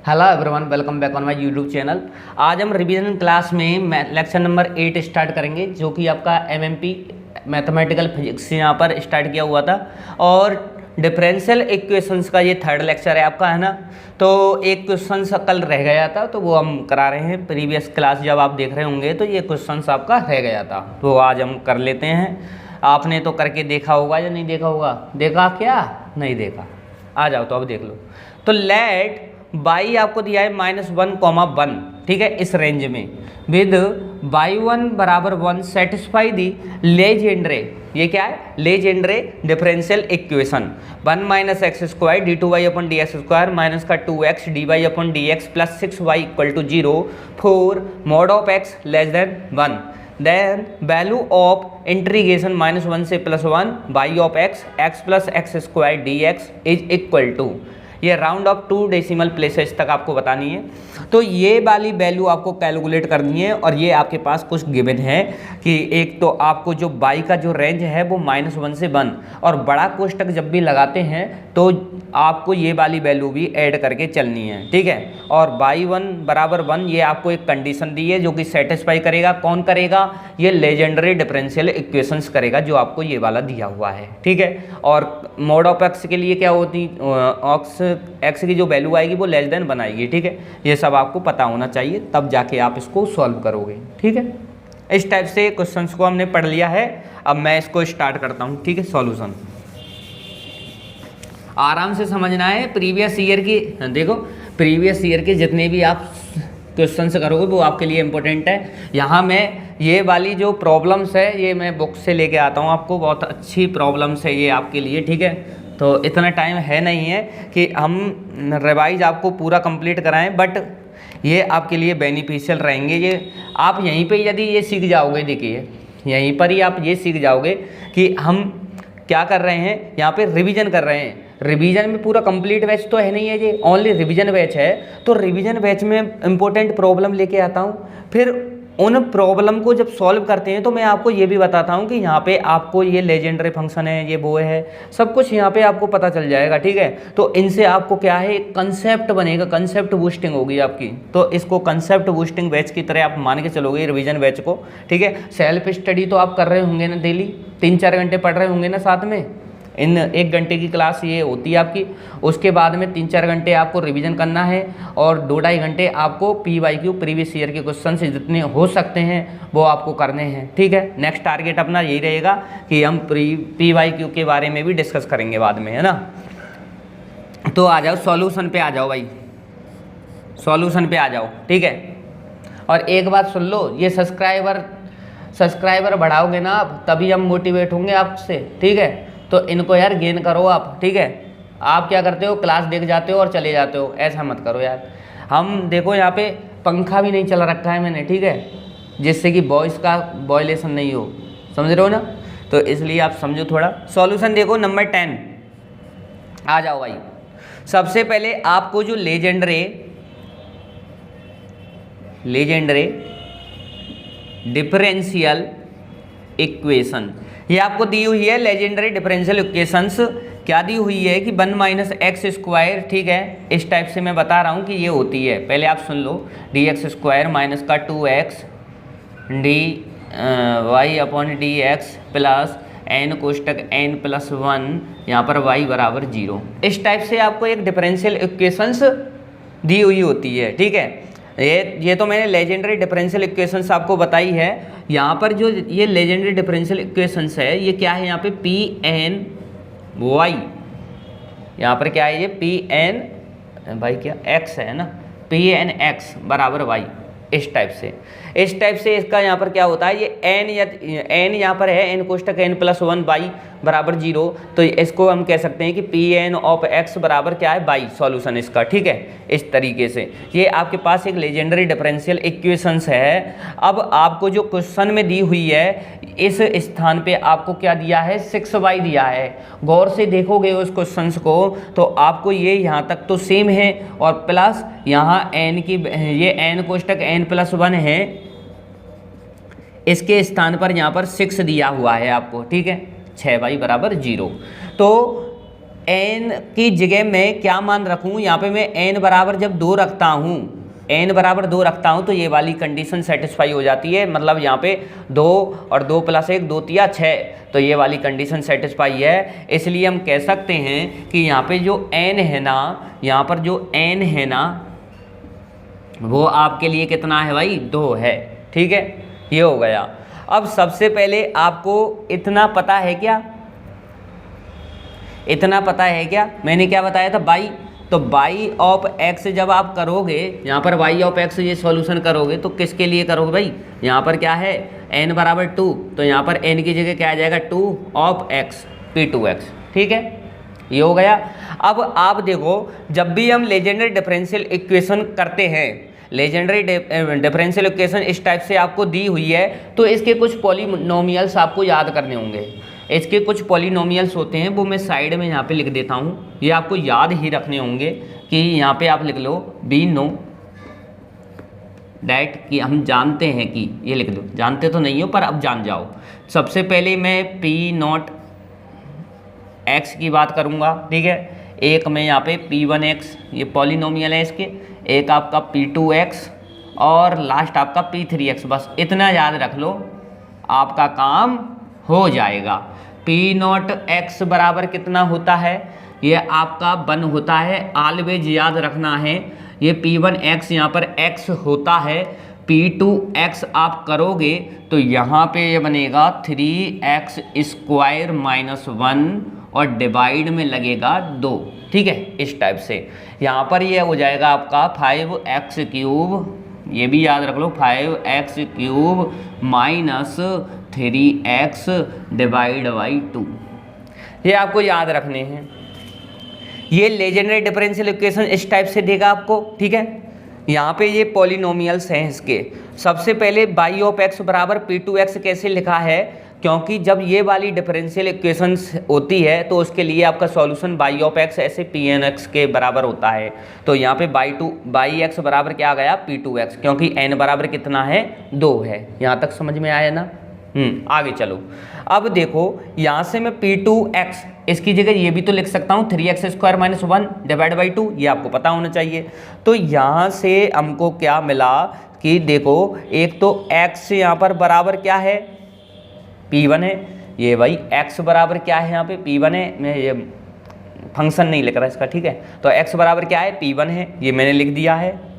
Hello everyone, welcome back on my YouTube channel. आज हम revision class में lecture number 8 start करेंगे, जो कि आपका एमएमपी मैथमेटिकल फिजिक्स यहाँ पर स्टार्ट किया हुआ था। और डिफरेंशियल इक्वेशंस का ये थर्ड लेक्चर है आपका, है ना। तो एक क्वेश्चन कल रह गया था, तो वो हम करा रहे हैं। प्रीवियस क्लास जब आप देख रहे होंगे तो ये क्वेश्चन आपका रह गया था, तो आज हम कर लेते हैं। आपने तो करके देखा होगा या नहीं देखा होगा? देखा क्या? नहीं देखा? आ जाओ तो अब देख लो। तो लेट बाई आपको दिया है -1, ठीक है, इस रेंज में विद y1 बराबर 1 सेटिस्फाई दी लेजेंडरे, ये क्या है? लेजेंडरे differential equation 1 - x² d2y/dx² minus का 2x dy/dx plus 6y = 0 for mod of x <1। Then value of integration -1 से +1 y of x plus x² dx is equal to, ये राउंड ऑफ 2 डेसिमल प्लेसेस तक आपको बतानी है। तो ये वाली वैल्यू आपको कैलकुलेट करनी है। और ये आपके पास कुछ गिवन है कि एक तो आपको जो बाई का जो रेंज है वो -1 से 1, और बड़ा कोष्टक जब भी लगाते हैं तो आपको ये वाली वैल्यू भी ऐड करके चलनी है, ठीक है। और y1 बराबर 1 ये आपको एक कंडीशन दी है जो कि सेटिस्फाई करेगा। कौन करेगा? ये लेजेंडरी डिफरेंशियल इक्वेशंस करेगा, जो आपको ये वाला दिया हुआ है, ठीक है। और मोड ऑफ एक्स के लिए क्या होती, एक्स की जो वैल्यू आएगी वो <1 आएगी, ठीक है। ये सब आपको पता होना चाहिए, तब जाके आप इसको सॉल्व करोगे, ठीक है। इस टाइप से क्वेश्चंस को हमने पढ़ लिया है। अब मैं इसको स्टार्ट करता हूँ, ठीक है। सॉल्यूशन आराम से समझना है। प्रीवियस ईयर की देखो, प्रीवियस ईयर के जितने भी आप क्वेश्चंस करोगे वो आपके लिए इम्पोर्टेंट है। यहाँ मैं ये वाली जो प्रॉब्लम्स है ये मैं बुक से लेके आता हूँ आपको, बहुत अच्छी प्रॉब्लम्स है ये आपके लिए, ठीक है। तो इतना टाइम है नहीं है कि हम रिवाइज आपको पूरा कंप्लीट कराएं, बट ये आपके लिए बेनिफिशियल रहेंगे। ये आप यहीं पे यदि ये सीख जाओगे, देखिए यहीं पर ही आप ये सीख जाओगे कि हम क्या कर रहे हैं, यहाँ पे रिवीजन कर रहे हैं। रिवीजन में पूरा कंप्लीट बैच तो है नहीं है, ये ओनली रिवीजन बैच है। तो रिवीजन बैच में इंपॉर्टेंट प्रॉब्लम लेके आता हूँ, फिर उन प्रॉब्लम को जब सॉल्व करते हैं तो मैं आपको ये भी बताता हूँ कि यहाँ पे आपको ये लेजेंडरी फंक्शन है, ये वो है, सब कुछ यहाँ पे आपको पता चल जाएगा, ठीक है। तो इनसे आपको क्या है, कंसेप्ट बनेगा, कंसेप्ट बूस्टिंग होगी आपकी। तो इसको कंसेप्ट बूस्टिंग बैच की तरह आप मान के चलोगे रिवीजन बैच को, ठीक है। सेल्फ स्टडी तो आप कर रहे होंगे ना, डेली 3-4 घंटे पढ़ रहे होंगे ना साथ में। इन 1 घंटे की क्लास ये होती है आपकी, उसके बाद में 3-4 घंटे आपको रिवीजन करना है, और 2-2.5 घंटे आपको PYQ प्रीवियस ईयर के क्वेश्चन से जितने हो सकते हैं वो आपको करने हैं, ठीक है। नेक्स्ट टारगेट अपना यही रहेगा कि हम PYQ के बारे में भी डिस्कस करेंगे बाद में, है ना। तो आ जाओ सॉल्यूशन पे, आ जाओ भाई, सॉल्यूशन पे आ जाओ, ठीक है। और एक बात सुन लो, ये सब्सक्राइबर बढ़ाओगे ना आप, तभी हम मोटिवेट होंगे आपसे, ठीक है। तो इनको यार गेन करो आप, ठीक है। आप क्या करते हो, क्लास देख जाते हो और चले जाते हो, ऐसा मत करो यार। हम देखो यहाँ पे पंखा भी नहीं चला रखा है मैंने, ठीक है, जिससे कि वॉइस का वॉयलेशन नहीं हो, समझ रहे हो ना। तो इसलिए आप समझो थोड़ा। सॉल्यूशन देखो नंबर 10, आ जाओ भाई। सबसे पहले आपको जो लेजेंडरे डिफरेंशियल इक्वेशन ये आपको दी हुई है। लेजेंडरी डिफरेंशियल इक्वेशंस क्या दी हुई है कि 1 - x², ठीक है। इस टाइप से मैं बता रहा हूँ कि ये होती है, पहले आप सुन लो। dx² माइनस का 2x dy/dx plus n कोष्टक n+1 यहाँ पर y बराबर 0। इस टाइप से आपको एक डिफरेंशियल इक्वेशंस दी हुई होती है, ठीक है। ये तो मैंने लेजेंडरी डिफरेंशियल इक्वेशंस आपको बताई है। यहाँ पर जो ये लेजेंडरी डिफरेंशियल इक्वेशंस है ये क्या है, यहाँ पे Pny, यहाँ पर क्या है, ये Pn भाई क्या x है ना, Pnx बराबर y। इस टाइप से इसका यहाँ पर क्या होता है, ये n यहाँ पर है n कोष्टक n+1 y बराबर 0। तो इसको हम कह सकते हैं कि Pn ऑफ x बराबर क्या है, y, सॉल्यूशन इसका, ठीक है। इस तरीके से ये आपके पास एक लेजेंडरी डिफरेंशियल इक्वेशंस है। अब आपको जो क्वेश्चन में दी हुई है, इस स्थान पे आपको क्या दिया है, 6y दिया है। गौर से देखोगे उस क्वेश्चंस को तो आपको ये यहाँ तक तो सेम है, और प्लस यहाँ n की ये n कोष्टक n+1 है, इसके स्थान पर यहाँ पर 6 दिया हुआ है आपको, ठीक है। 6y बराबर 0। तो एन की जगह मैं क्या मान रखूँ, यहाँ पे मैं एन बराबर जब 2 रखता हूँ, एन बराबर 2 रखता हूँ तो ये वाली कंडीशन सेटिस्फाई हो जाती है। मतलब यहाँ पे 2 और 2 + 1 2 × 6, तो ये वाली कंडीशन सेटिस्फाई है। इसलिए हम कह सकते हैं कि यहाँ पे जो एन है ना, यहाँ पर जो एन है ना, वो आपके लिए कितना है भाई, 2 है। ठीक है, ये हो गया। अब सबसे पहले आपको इतना पता है क्या, इतना पता है क्या, मैंने क्या बताया था बाई, तो बाई ऑफ एक्स जब आप करोगे, यहाँ पर बाई ऑफ एक्स ये सॉल्यूशन करोगे तो किसके लिए करोगे भाई, यहाँ पर क्या है n बराबर 2, तो यहाँ पर n की जगह क्या आ जाएगा 2 ऑफ x p2x। ठीक है, ये हो गया। अब आप देखो, जब भी हम लेजेंडरी डिफरेंशियल इक्वेशन करते हैं, लेजेंडरी डिफरेंशियल इक्वेशन इस टाइप से आपको दी हुई है, तो इसके कुछ पॉलिनोमियल्स आपको याद करने होंगे। इसके कुछ पॉलिनोमियल्स होते हैं, वो मैं साइड में यहाँ पे लिख देता हूँ, ये आपको याद ही रखने होंगे। कि यहाँ पे आप लिख लो बी नो डैट, कि हम जानते हैं कि, ये लिख दो, जानते तो नहीं हो पर अब जान जाओ। सबसे पहले मैं पी नॉट एक्स की बात करूँगा, ठीक है। एक मैं यहाँ पे p1x, ये पॉलिनोमियल है इसके, एक आपका p2x और लास्ट आपका p3x, बस इतना याद रख लो, आपका काम हो जाएगा। p0x बराबर कितना होता है, ये आपका 1 होता है, ऑलवेज याद रखना है। ये p1x यहाँ पर x होता है, p2x आप करोगे तो यहाँ पे ये बनेगा 3x² - 1 और डिवाइड में लगेगा 2। ठीक है, इस टाइप से यहाँ पर ये हो जाएगा आपका 5x³ ये भी याद रख लो, 5x³ - 3x / 2, ये आपको याद रखने हैं। ये लेजेंडरी डिफरेंशियल इक्वेशन इस टाइप से देगा आपको। ठीक है, यहाँ पे ये पॉलिनोमियल्स हैं इसके। सबसे पहले बाई ऑफ एक्स बराबर p2x कैसे लिखा है, क्योंकि जब ये वाली डिफरेंशियल इक्वेशंस होती है तो उसके लिए आपका सॉल्यूशन बाई ऑफ एक्स ऐसे pnx के बराबर होता है। तो यहाँ पे बाई एक्स बराबर क्या आ गया, p2x, क्योंकि n बराबर कितना है, 2 है। यहाँ तक समझ में आया ना। आगे चलो। अब देखो, यहाँ से मैं p2x इसकी जगह ये भी तो लिख सकता हूँ 3x² - 1 / 2, ये आपको पता होना चाहिए। तो यहाँ से हमको क्या मिला कि देखो, एक तो x यहाँ पर बराबर क्या है, p1 है। ये भाई x बराबर क्या है, यहाँ पे p1 है, मैं ये फंक्शन नहीं लिख रहा इसका। ठीक है, तो x बराबर क्या है, p1 है, ये मैंने लिख दिया है।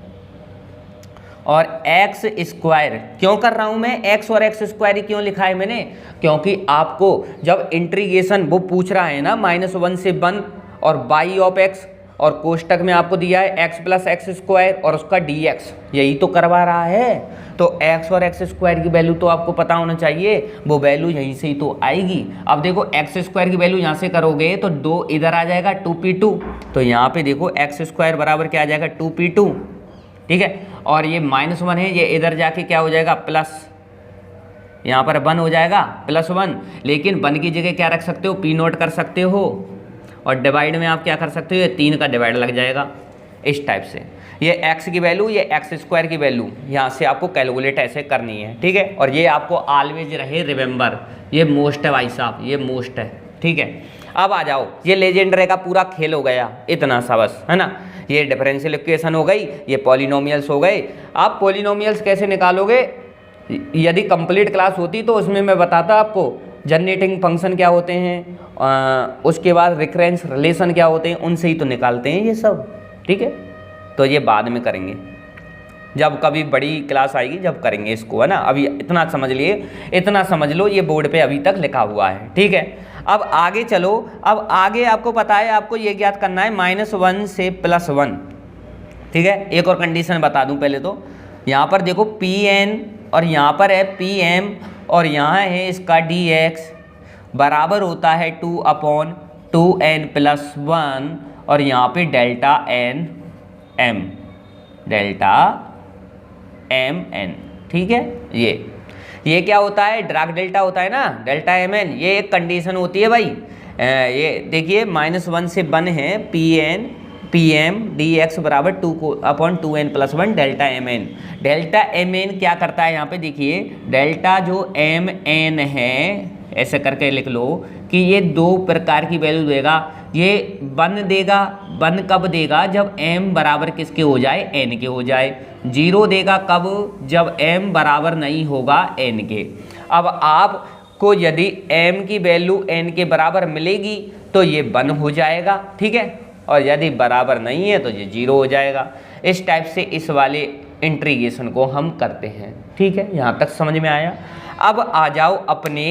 और x² क्यों कर रहा हूँ मैं, x और x² ही क्यों लिखा है मैंने, क्योंकि आपको जब इंटीग्रेशन वो पूछ रहा है ना -1 से 1 और बाई ऑफ x, और कोष्टक में आपको दिया है x + x² और उसका dx, यही तो करवा रहा है। तो x और x² की वैल्यू तो आपको पता होना चाहिए, वो वैल्यू यहीं से ही तो आएगी। अब देखो x² की वैल्यू यहाँ से करोगे तो 2 इधर आ जाएगा 2p2, तो यहाँ पे देखो x² बराबर क्या आ जाएगा 2p2। ठीक है, और ये -1 है, ये इधर जाके क्या हो जाएगा प्लस, यहाँ पर 1 हो जाएगा +1, लेकिन 1 की जगह क्या रख सकते हो, p0 कर सकते हो, और डिवाइड में आप क्या कर सकते हो, ये 3 का डिवाइड लग जाएगा। इस टाइप से ये x की वैल्यू, ये x² की वैल्यू यहाँ से आपको कैलकुलेट ऐसे करनी है। ठीक है, और ये आपको ऑलवेज रहे रिमेंबर, ये मोस्ट है भाई साहब, ये मोस्ट है। ठीक है, अब आ जाओ, ये लेजेंडरी का पूरा खेल हो गया, इतना सा बस, है ना। ये डिफरेंशियल इक्वेशन हो गई, ये पॉलिनोमियल्स हो गए। आप पॉलिनोमियल्स कैसे निकालोगे, यदि कंप्लीट क्लास होती तो उसमें मैं बताता आपको जनरेटिंग फंक्शन क्या होते हैं, उसके बाद रिकरेंस रिलेशन क्या होते हैं, उनसे ही तो निकालते हैं ये सब। ठीक है, तो ये बाद में करेंगे, जब कभी बड़ी क्लास आएगी जब करेंगे इसको, है ना। अभी इतना समझ लिए, इतना समझ लो, ये बोर्ड पे अभी तक लिखा हुआ है। ठीक है, अब आगे चलो। अब आगे आपको पता है, आपको ये ज्ञात करना है -1 से +1। ठीक है, एक और कंडीशन बता दूं पहले तो, यहाँ पर देखो pn और यहाँ पर है pm और यहाँ है इसका dx बराबर होता है 2/2n + 1 और यहाँ पे Δmn। ठीक है, ये क्या होता है, ड्राग डेल्टा होता है ना, Δmn, ये एक कंडीशन होती है भाई। ये देखिए -1 से 1 है, pm dx बराबर 2/2n + 1 Δmn। Δmn क्या करता है, यहाँ पे देखिए, डेल्टा जो mn है, ऐसे करके लिख लो कि ये 2 प्रकार की वैल्यू देगा। ये 1 देगा, 1 कब देगा जब m बराबर किसके हो जाए, n के हो जाए। 0 देगा कब, जब m बराबर नहीं होगा n के। अब आपको यदि m की वैल्यू n के बराबर मिलेगी तो ये 1 हो जाएगा, ठीक है, और यदि बराबर नहीं है तो ये 0 हो जाएगा। इस टाइप से इस वाले इंटीग्रेशन को हम करते हैं, ठीक है, यहाँ तक समझ में आया। अब आ जाओ अपने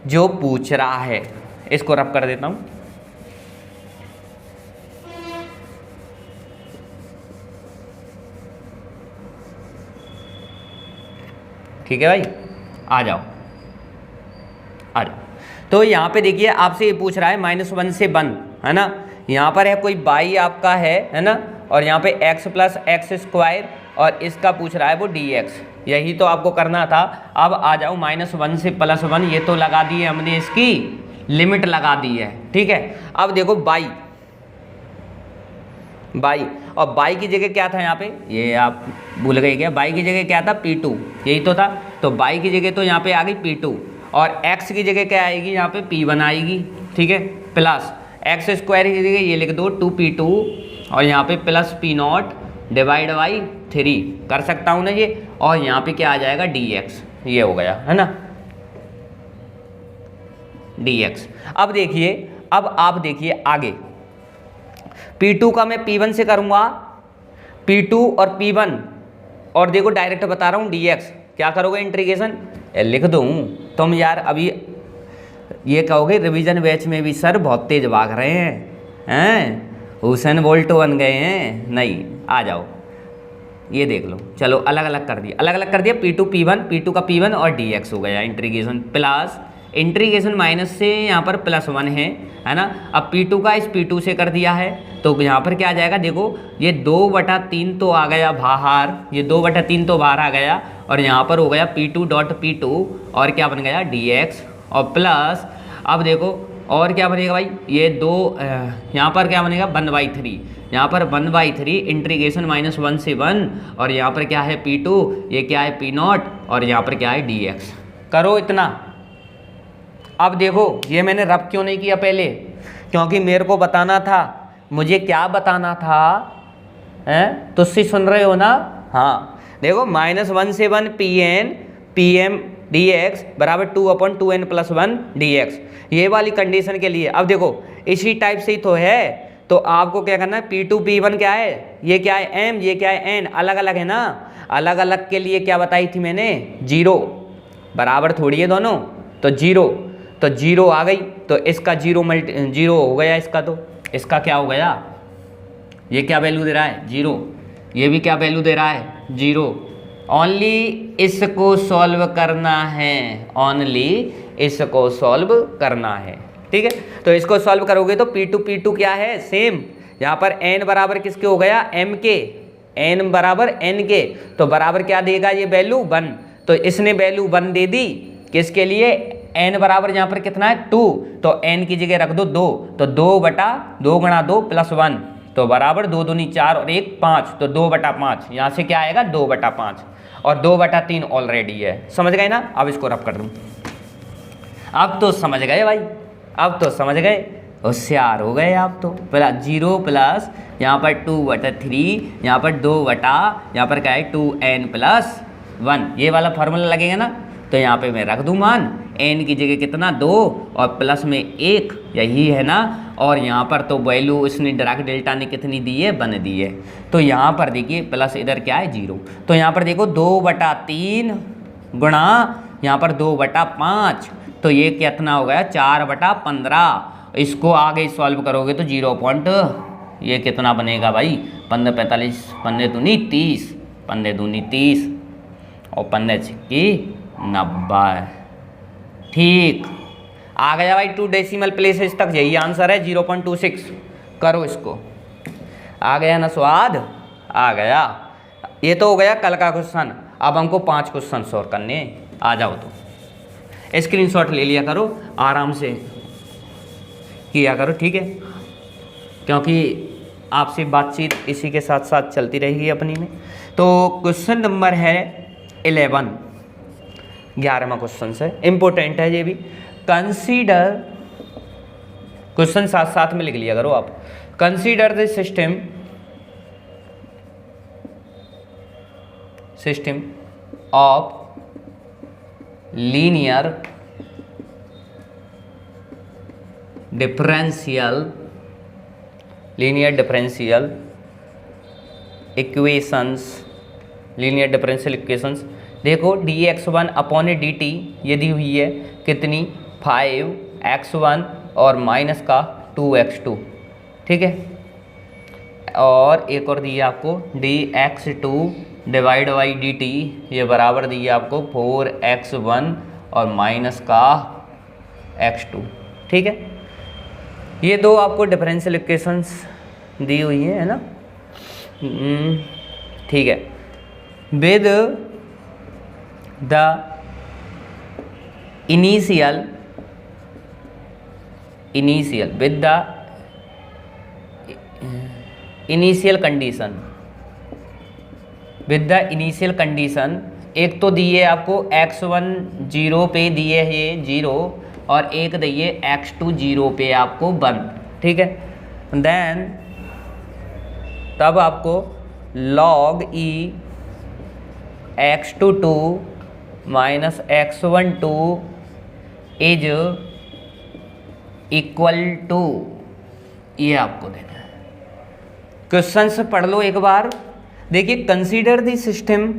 जो पूछ रहा है, इसको रब कर देता हूँ। ठीक है भाई, आ जाओ। तो यहाँ पे देखिए आपसे ये पूछ रहा है -1 से 1, है ना। यहाँ पर है कोई y आपका है ना, और यहाँ पे x प्लस एक्स स्क्वायर, और इसका पूछ रहा है वो dx। यही तो आपको करना था। अब आ जाओ -1 से +1, ये तो लगा दी है हमने, इसकी लिमिट लगा दी है, ठीक है। अब देखो y, और y की जगह क्या था यहाँ पे, ये आप भूल गए क्या, y की जगह क्या था, p2, यही तो था। तो y की जगह तो यहाँ पे आ गई p2, और x की जगह क्या आएगी, यहाँ पे p1 आएगी, ठीक है, प्लस एक्स स्क्वायर की जगह ये लिख दो 2p2, और यहाँ पे प्लस p0 डिवाइड बाई 3 कर सकता हूँ ना ये, और यहाँ पे क्या आ जाएगा dx, ये हो गया, है ना, dx। अब देखिए, अब आप देखिए आगे, p2 का मैं p1 से करूँगा, p2 और p1, और देखो डायरेक्ट बता रहा हूँ dx, क्या करोगे इंटीग्रेशन, लिख दूँ तुम यार अभी ये कहोगे रिवीजन बैच में भी सर बहुत तेज भाग रहे हैं हुसैन बोल्ट बन गए हैं। नहीं, आ जाओ, ये देख लो, चलो अलग अलग कर दिया, p2 p1 का p1 और dx हो गया इंटीग्रेशन, प्लस इंटीग्रेशन माइनस से यहाँ पर +1 है ना। अब p2 का इस p2 से कर दिया है, तो यहाँ पर क्या आ जाएगा, देखो ये 2/3 तो आ गया बाहर, ये 2/3 तो बाहर आ गया, और यहाँ पर हो गया p2 और क्या बन गया dx, और प्लस अब देखो और क्या बनेगा भाई, ये 2 यहाँ पर क्या बनेगा 1/3, यहाँ पर 1/3 इंटीग्रेशन -1 से 1, और यहाँ पर क्या है p2, ये क्या है p0, और यहाँ पर क्या है dx। करो इतना। अब देखो ये मैंने रब क्यों नहीं किया पहले, क्योंकि मेरे को बताना था, मुझे क्या बताना था, हैं तुझसे सुन रहे हो ना। हाँ देखो -1 से 1 pm dx बराबर 2/2n + 1 dx, ये वाली कंडीशन के लिए। अब देखो इसी टाइप से ही तो है, तो आपको क्या करना है, p2 p1 क्या है, ये क्या है m, ये क्या है n, अलग अलग है ना। अलग अलग के लिए क्या बताई थी मैंने, 0 बराबर थोड़ी है दोनों, तो 0, तो 0 आ गई, तो इसका 0 हो गया, इसका तो इसका क्या हो गया, ये क्या वैल्यू दे रहा है 0, ये भी क्या वैल्यू दे रहा है 0। ओनली इसको सॉल्व करना है, ओनली इसको सॉल्व करना है, ठीक है। तो इसको सॉल्व करोगे तो p2 क्या है सेम, यहाँ पर n बराबर किसके हो गया m के, n बराबर n के, तो बराबर क्या देगा ये वैल्यू 1, तो इसने वैल्यू 1 दे दी किसके लिए, n बराबर यहाँ पर कितना है 2, तो n की जगह रख दो 2, तो 2/2 × 2 + 1, तो बराबर 2 दूनी 4 और 1 5, तो 2/5, यहाँ से क्या आएगा 2/5, और 2/3 ऑलरेडी है। समझ गए ना। अब इसको रब कर दूँ, अब तो समझ गए भाई, अब तो समझ गए, होशियार हो गए आप तो। 0 प्लस यहाँ पर 2/3, यहाँ पर 2 यहाँ पर क्या है 2n + 1, ये वाला फार्मूला लगेगा ना। तो यहाँ पे मैं रख दूँ मान, n की जगह कितना 2 और प्लस में 1, यही है ना। और यहाँ पर तो वैल्यू इसने डायरेक्ट डेल्टा ने कितनी दी है 1 दी है, तो यहाँ पर देखिए प्लस इधर क्या है 0, तो यहाँ पर देखो 2/3 गुणा यहाँ पर 2/5, तो ये कितना हो गया 4/15। इसको आगे सॉल्व करोगे तो 0. ये कितना बनेगा भाई 15 45 15 दूनी 30, 15 दूनी 30 और 15 छिक्की 90। ठीक आ गया भाई 2 डेसिमल प्लेसेस तक, यही आंसर है 0.26। करो इसको, आ गया ना स्वाद, आ गया। ये तो हो गया कल का क्वेश्चन। अब हमको 5 क्वेश्चन सॉल्व करने हैं। आ जाओ तो स्क्रीनशॉट ले लिया करो, आराम से किया करो, ठीक है, क्योंकि आपसे बातचीत इसी के साथ साथ चलती रहेगी अपनी में। तो क्वेश्चन नंबर है 11, 11वां क्वेश्चन है, इम्पोर्टेंट है ये भी। कंसीडर, क्वेश्चन साथ साथ में लिख लिया करो आप, consider the system of linear differential equations, linear differential equations. देखो dx1 अपॉन dt ये दी हुई है कितनी, 5x1 और माइनस का 2x2, ठीक है। और एक और दी है आपको dx2 डिवाइड बाई dt, ये बराबर दी है आपको 4x1 और माइनस का x2, ठीक है। ये दो आपको डिफरेंशियल इक्वेशंस दी हुई है ना, ठीक है। विद द इनिशियल कंडीशन, एक तो दिए आपको x1 0 पे दिए है ये 0 और एक दिए x2 0 पे आपको 1, ठीक है। देन तब आपको log e x2 2 minus x1 2 is equal to, ये आपको देना है। क्वेश्चन से पढ़ लो एक बार। देखिए, consider the system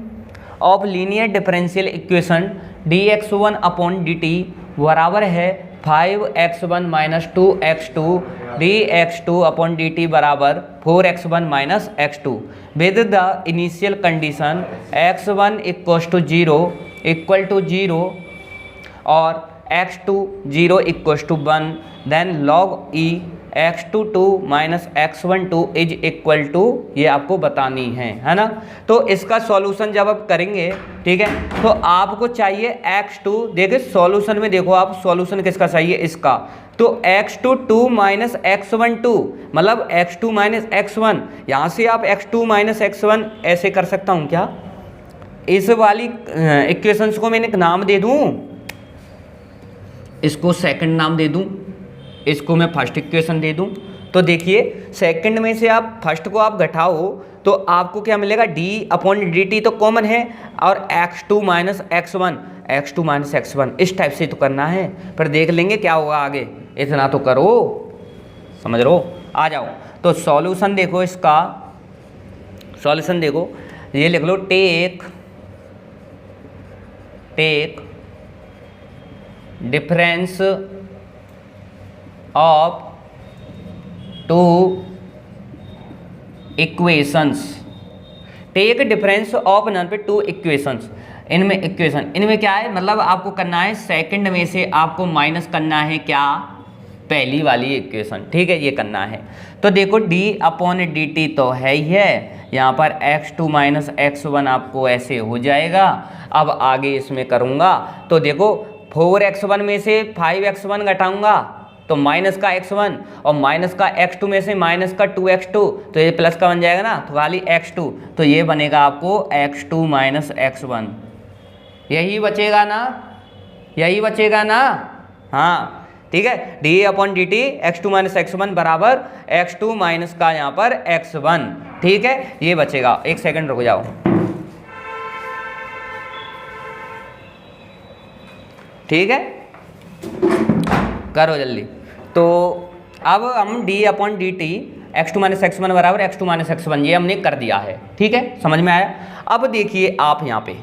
of linear differential equation dx1 upon dt बराबर है 5x1 minus 2x2 dx2 upon dt बराबर 4x1 minus x2 with the initial condition x1 equal to 0 और x2 0 equal to 1, then log e x2 2 minus x1 2 is equal to, ये आपको बतानी है ना। तो इसका सॉल्यूशन जब आप करेंगे, ठीक है, तो आपको चाहिए x2, देखिए सॉल्यूशन में देखो आप, सॉल्यूशन किसका चाहिए, इसका। तो x2 2 माइनस x1 2 मतलब x2 माइनस x1, यहाँ से आप x2 माइनस x1 ऐसे कर सकता हूँ क्या, इस वाली इक्वेशंस को मैंने एक नाम दे दूँ, इसको सेकंड नाम दे दूँ, इसको मैं फर्स्ट इक्वेशन दे दूं। तो देखिए, सेकंड में से आप फर्स्ट को आप घटाओ तो आपको क्या मिलेगा, d अपॉन dt तो कॉमन है, और x2 माइनस x1 इस टाइप से तो करना है, पर देख लेंगे क्या होगा आगे, इतना तो करो, समझ लो। आ जाओ, तो सॉल्यूशन देखो, इसका सॉल्यूशन देखो, ये लिख लो, take difference of two equations, take difference of नन पे टू इक्वेशंस, इनमें क्या है, मतलब आपको करना है सेकंड में से आपको माइनस करना है क्या, पहली वाली इक्वेशन, ठीक है, ये करना है। तो देखो d अपॉन dt तो है ही है, यहाँ पर x2 माइनस x1 आपको ऐसे हो जाएगा। अब आगे इसमें करूँगा तो देखो 4x1 में से 5x1 घटाऊंगा तो माइनस का x1, और माइनस का x2 में से माइनस का 2x2, तो ये प्लस का बन जाएगा ना, तो खाली x2, तो ये बनेगा आपको x2 माइनस x1, यही बचेगा ना, हाँ, ठीक है। d upon dt x2 minus x1 बराबर x2 माइनस का यहाँ पर x1, ठीक है, ये बचेगा। एक सेकंड रुक जाओ, ठीक है, करो जल्दी। तो अब हम d upon D T x2 minus x1 बराबर x2 माइनस x1 ये हमने कर दिया है, ठीक है, समझ में आया। अब देखिए आप यहाँ पे,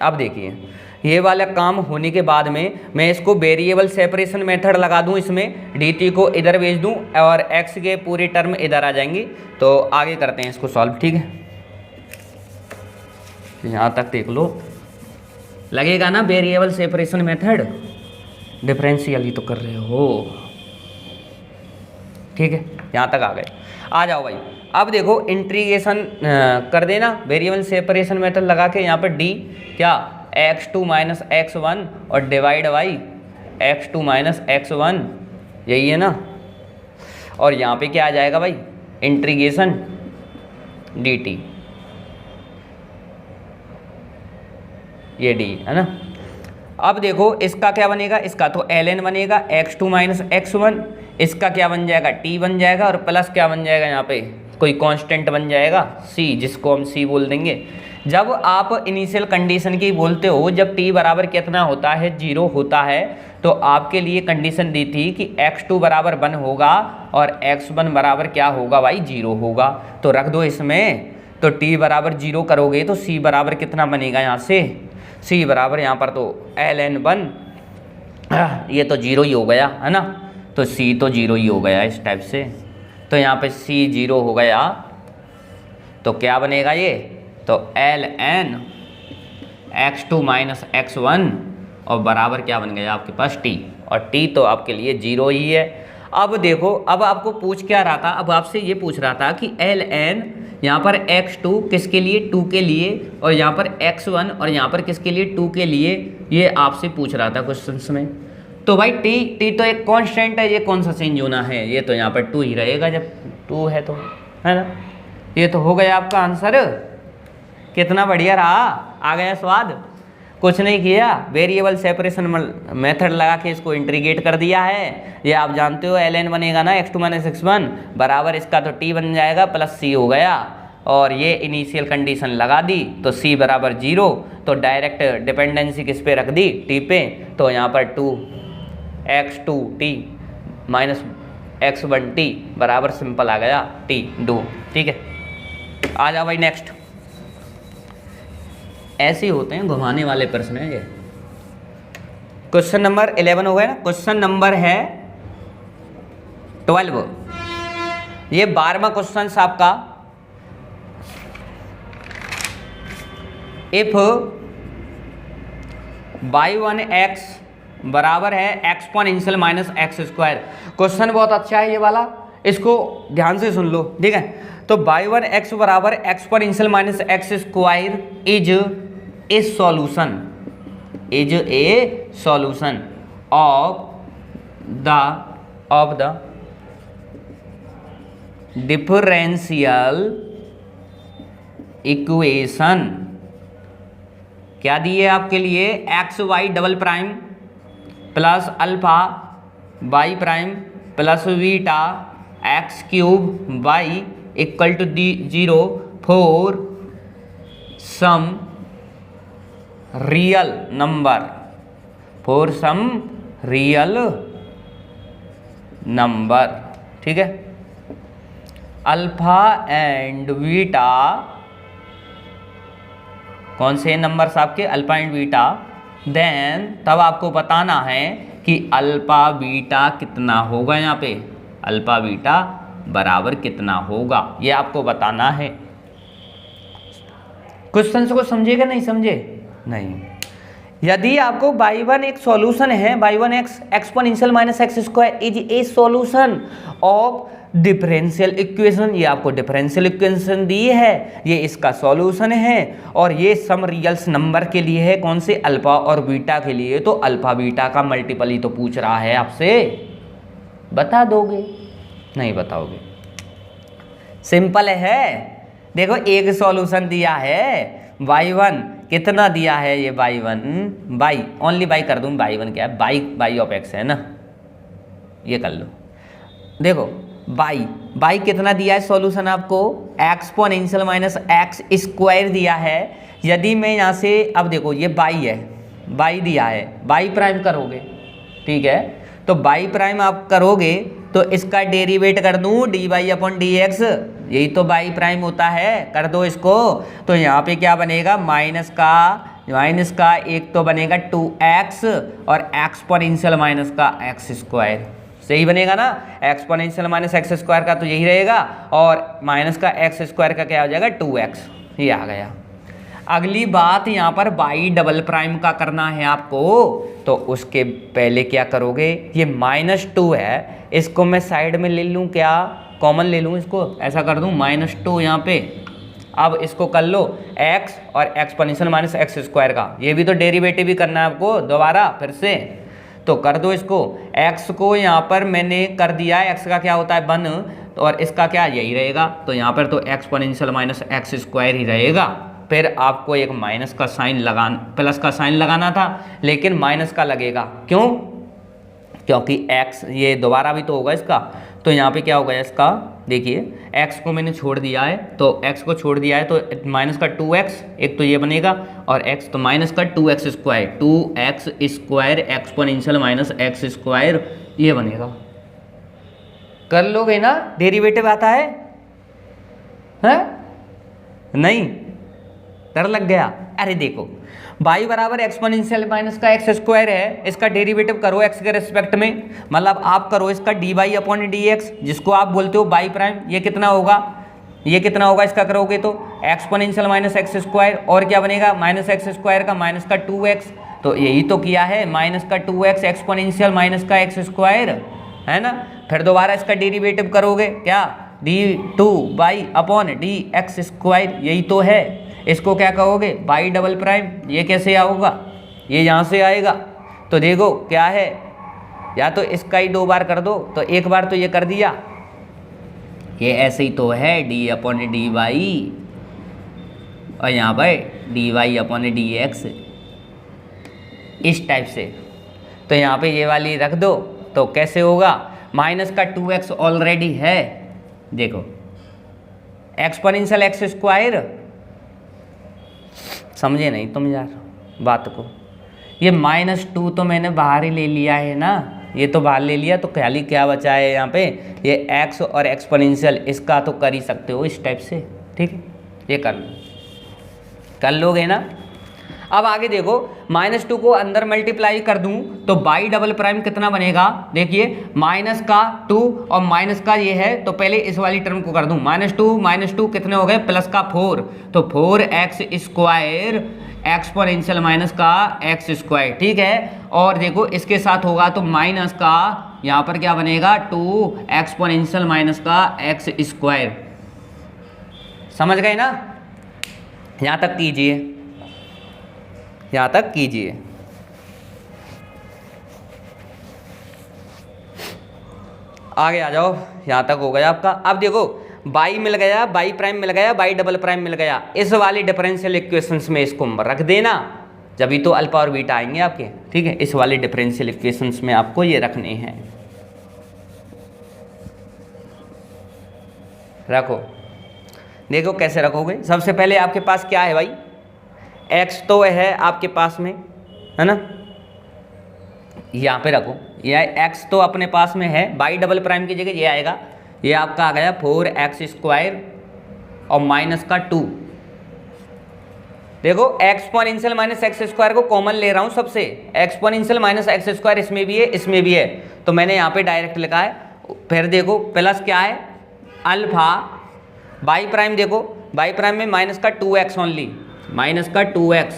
अब देखिए ये वाला काम होने के बाद में मैं इसको वेरिएबल सेपरेशन मेथड लगा दूँ, इसमें dt को इधर भेज दूँ और x के पूरे टर्म इधर आ जाएंगी। तो आगे करते हैं इसको सॉल्व, ठीक है, यहाँ तक देख लो, लगेगा ना वेरिएबल सेपरेशन मेथड, डिफरेंशियल ही तो कर रहे हो, ठीक है, यहाँ तक आ गए। आ जाओ भाई, अब देखो इंटीग्रेशन कर देना वेरिएबल सेपरेशन मेथड लगा के, यहाँ पर d क्या x2 माइनस x1 और divide by x2 minus x1, यही है ना, और यहाँ पे क्या आ जाएगा भाई, इंटीग्रेशन dt, ये d है ना। अब देखो इसका क्या बनेगा, इसका तो ln बनेगा x2 माइनस x1, इसका क्या बन जाएगा t बन जाएगा, और प्लस क्या बन जाएगा यहाँ पे कोई कांस्टेंट बन जाएगा c, जिसको हम c बोल देंगे। जब आप इनिशियल कंडीशन की बोलते हो, जब t बराबर कितना होता है 0 होता है, तो आपके लिए कंडीशन दी थी कि x2 बराबर 1 होगा और x1 बराबर क्या होगा भाई 0 होगा। तो रख दो इसमें, तो t बराबर 0 करोगे तो c बराबर कितना बनेगा यहाँ से, c बराबर यहाँ पर तो ln 1, ये तो 0 ही हो गया है ना, तो c तो 0 ही हो गया इस टाइप से। तो यहाँ पे c 0 हो गया, तो क्या बनेगा ये, तो ln x2 माइनस x1 और बराबर क्या बन गया आपके पास t, और t तो आपके लिए 0 ही है। अब देखो, अब आपको पूछ क्या रहा था, अब आपसे ये पूछ रहा था कि ln यहाँ पर x2 किसके लिए 2 के लिए, और यहाँ पर x1 और यहाँ पर किसके लिए 2 के लिए, ये आपसे पूछ रहा था क्वेश्चंस में। तो भाई t तो एक कांस्टेंट है, ये कौन सा चेंज होना है, ये तो यहाँ पर 2 ही रहेगा जब 2 है तो, है ना। ये तो हो गया आपका आंसर। कितना बढ़िया रहा, आ गया स्वाद। कुछ नहीं किया, वेरिएबल सेपरेशन मेथड लगा के इसको इंटीग्रेट कर दिया है। ये आप जानते हो ln बनेगा ना x2 माइनस x1 बराबर, इसका तो t बन जाएगा प्लस c हो गया, और ये इनिशियल कंडीशन लगा दी तो c बराबर 0, तो डायरेक्ट डिपेंडेंसी किस पे रख दी, t पे। तो यहाँ पर 2x2t माइनस x1t बराबर सिंपल आ गया t 2। ठीक है, आ जाओ भाई नेक्स्ट। ऐसे ही होते हैं घुमाने वाले प्रश्न है ये। क्वेश्चन नंबर 11 हो गया ना। क्वेश्चन नंबर है 12, ये 12वां क्वेश्चन आपका। इफ y1x बराबर है exponential minus x square. Question बहुत अच्छा है ये वाला, इसको ध्यान से सुन लो, ठीक है। तो y1x बराबर exponential minus x square is a solution, is a solution of the differential equation. क्या दिए आपके लिए, x y double prime plus alpha y prime plus beta x cube y equal to 0 for some real number, for some real number. ठीक है, alpha and beta, कौन से numbers आपके, alpha and beta. Then तब आपको बताना है कि अल्फा बीटा कितना होगा, यहाँ पे अल्फा बीटा बराबर कितना होगा, ये आपको बताना है। क्वेश्चन को समझेगा नहीं समझे, नहीं। यदि आपको y1 एक सॉल्यूशन है, y1x exponential minus x square is a solution of differential equation, ये आपको डिफरेंशियल इक्वेशन दी है, ये इसका सॉल्यूशन है, और ये सम रियल्स नंबर के लिए है, कौन से, अल्फा और बीटा के लिए। तो अल्फा बीटा का मल्टीपल ही तो पूछ रहा है आपसे, बता दोगे, नहीं बताओगे। सिंपल है, देखो एक सॉल्यूशन दिया है y1, कितना दिया है ये y1, बाई ओनली बाई कर दूँ, y1 क्या है, बाई ऑफ x है ना, ये कर लो। देखो बाई कितना दिया है सॉल्यूशन आपको, एक्सपोनेंशियल माइनस एक्स स्क्वायर दिया है। यदि मैं यहाँ से, अब देखो ये बाई है, बाई दिया है, बाई प्राइम करोगे, ठीक है, तो बाई प्राइम आप करोगे तो इसका डेरिवेट कर दूँ dy अपॉन dx, यही तो बाई प्राइम होता है, कर दो इसको। तो यहाँ पे क्या बनेगा, माइनस का एक तो बनेगा 2x और एक्सपोनेंशियल माइनस का एक्स स्क्वायर, सही बनेगा ना। एक्सपोनेंशियल माइनस एक्स स्क्वायर का तो यही रहेगा, और माइनस का एक्स स्क्वायर का क्या हो जाएगा 2x, ये आ गया। अगली बात यहाँ पर y डबल प्राइम का करना है आपको, तो उसके पहले क्या करोगे, ये -2 है, इसको मैं साइड में ले लूँ, क्या कॉमन ले लूँ, इसको ऐसा कर दूँ -2 यहाँ पे। अब इसको कर लो x और एक्सपोनेंशियल माइनस एक्स स्क्वायर का, ये भी तो डेरिवेटिव भी करना है आपको दोबारा फिर से, तो कर दो इसको। x को यहाँ पर मैंने कर दिया है, x का क्या होता है 1, तो और इसका क्या यही रहेगा, तो यहाँ पर तो एक्सपोनेंशियल माइनस एक्स स्क्वायर ही रहेगा, फिर आपको एक माइनस का साइन प्लस का साइन लगाना था, लेकिन माइनस का लगेगा। क्यों? क्योंकि x ये दोबारा भी तो होगा इसका, तो यहाँ पे क्या होगा इसका, देखिए x को मैंने छोड़ दिया है, तो x को छोड़ दिया है तो माइनस का 2x, एक तो ये बनेगा, और x तो माइनस का 2x square, 2x square exponential minus x square, ये बनेगा। कर लोगे ना? डेरिवेटिव आता है? नहीं? डर लग गया? अरे देखो y बराबर एक्सपोनेंशियल माइनस का एक्स स्क्वायर है, इसका डेरिवेटिव करो x के रिस्पेक्ट में, मतलब आप करो इसका dy अपॉन dx, जिसको आप बोलते हो y प्राइम। ये कितना होगा? ये कितना होगा इसका करोगे तो एक्सपोनेंशियल माइनस एक्स स्क्वायर, और क्या बनेगा माइनस एक्स स्क्वायर का माइनस का 2x, तो यही तो किया है, माइनस का 2x एक्सपोनेंशियल माइनस का एक्स स्क्वायर, है ना। फिर दोबारा इसका डेरिवेटिव करोगे, क्या d2y अपॉन dx स्क्वायर, यही तो है। इसको क्या कहोगे? y double prime. ये कैसे आओगा? ये यहाँ से आएगा। तो देखो क्या है, या तो इसका ही 2 बार कर दो, तो एक बार तो ये कर दिया, ये ऐसे ही तो है d अपॉन dy, और यहाँ पर dy अपॉन dx, इस टाइप से। तो यहाँ पे ये वाली रख दो, तो कैसे होगा? माइनस का 2x ऑलरेडी है, देखो एक्सपोनेंशियल एक्स स्क्वायर, समझे नहीं तुम यार बात को? ये -2 तो मैंने बाहर ही ले लिया है ना, ये तो बाहर ले लिया, तो खाली क्या बचा है यहाँ पे? ये x और एक्सपोनेंशियल, इसका तो कर ही सकते हो इस टाइप से, ठीक है, ये कर लोगे ना। अब आगे देखो, -2 को अंदर मल्टीप्लाई कर दूं तो y डबल प्राइम कितना बनेगा? देखिए माइनस का 2 और माइनस का ये है, तो पहले इस वाली टर्म को कर दूं, -2 कितने हो गए? प्लस का 4, तो 4x स्क्वायर एक्सपोनेंशियल माइनस का x स्क्वायर, ठीक है। और देखो इसके साथ होगा तो माइनस का, यहाँ पर क्या बनेगा? 2 एक्सपोनेंशियल माइनस का x स्क्वायर। समझ गए ना? यहाँ तक कीजिए, यहाँ तक कीजिए। आगे आ जाओ, यहाँ तक हो गया आपका। अब देखो y मिल गया, y प्राइम मिल गया, y डबल प्राइम मिल गया, इस वाली डिफरेंशियल इक्वेशंस में इसको रख देना, जब तो अल्फा और बीटा आएंगे आपके, ठीक है। इस वाली डिफरेंशियल इक्वेशंस में आपको ये रखने हैं, रखो। देखो कैसे रखोगे। सबसे पहले आपके पास क्या है भाई? x तो है आपके पास में, है ना, यहाँ पे रखो, यह x तो अपने पास में है, y डबल प्राइम की जगह ये आएगा, ये आपका आ गया 4x स्क्वायर और माइनस का 2। देखो एक्सपोनेंशियल माइनस एक्स स्क्वायर को कॉमन ले रहा हूँ सबसे, एक्सपोनेंशियल माइनस एक्स स्क्वायर इसमें भी है, इसमें भी है, तो मैंने यहाँ पे डायरेक्ट लिखा है। फिर देखो प्लस क्या है? अल्फा y प्राइम, देखो y प्राइम में माइनस का 2x ओनली, माइनस का 2x,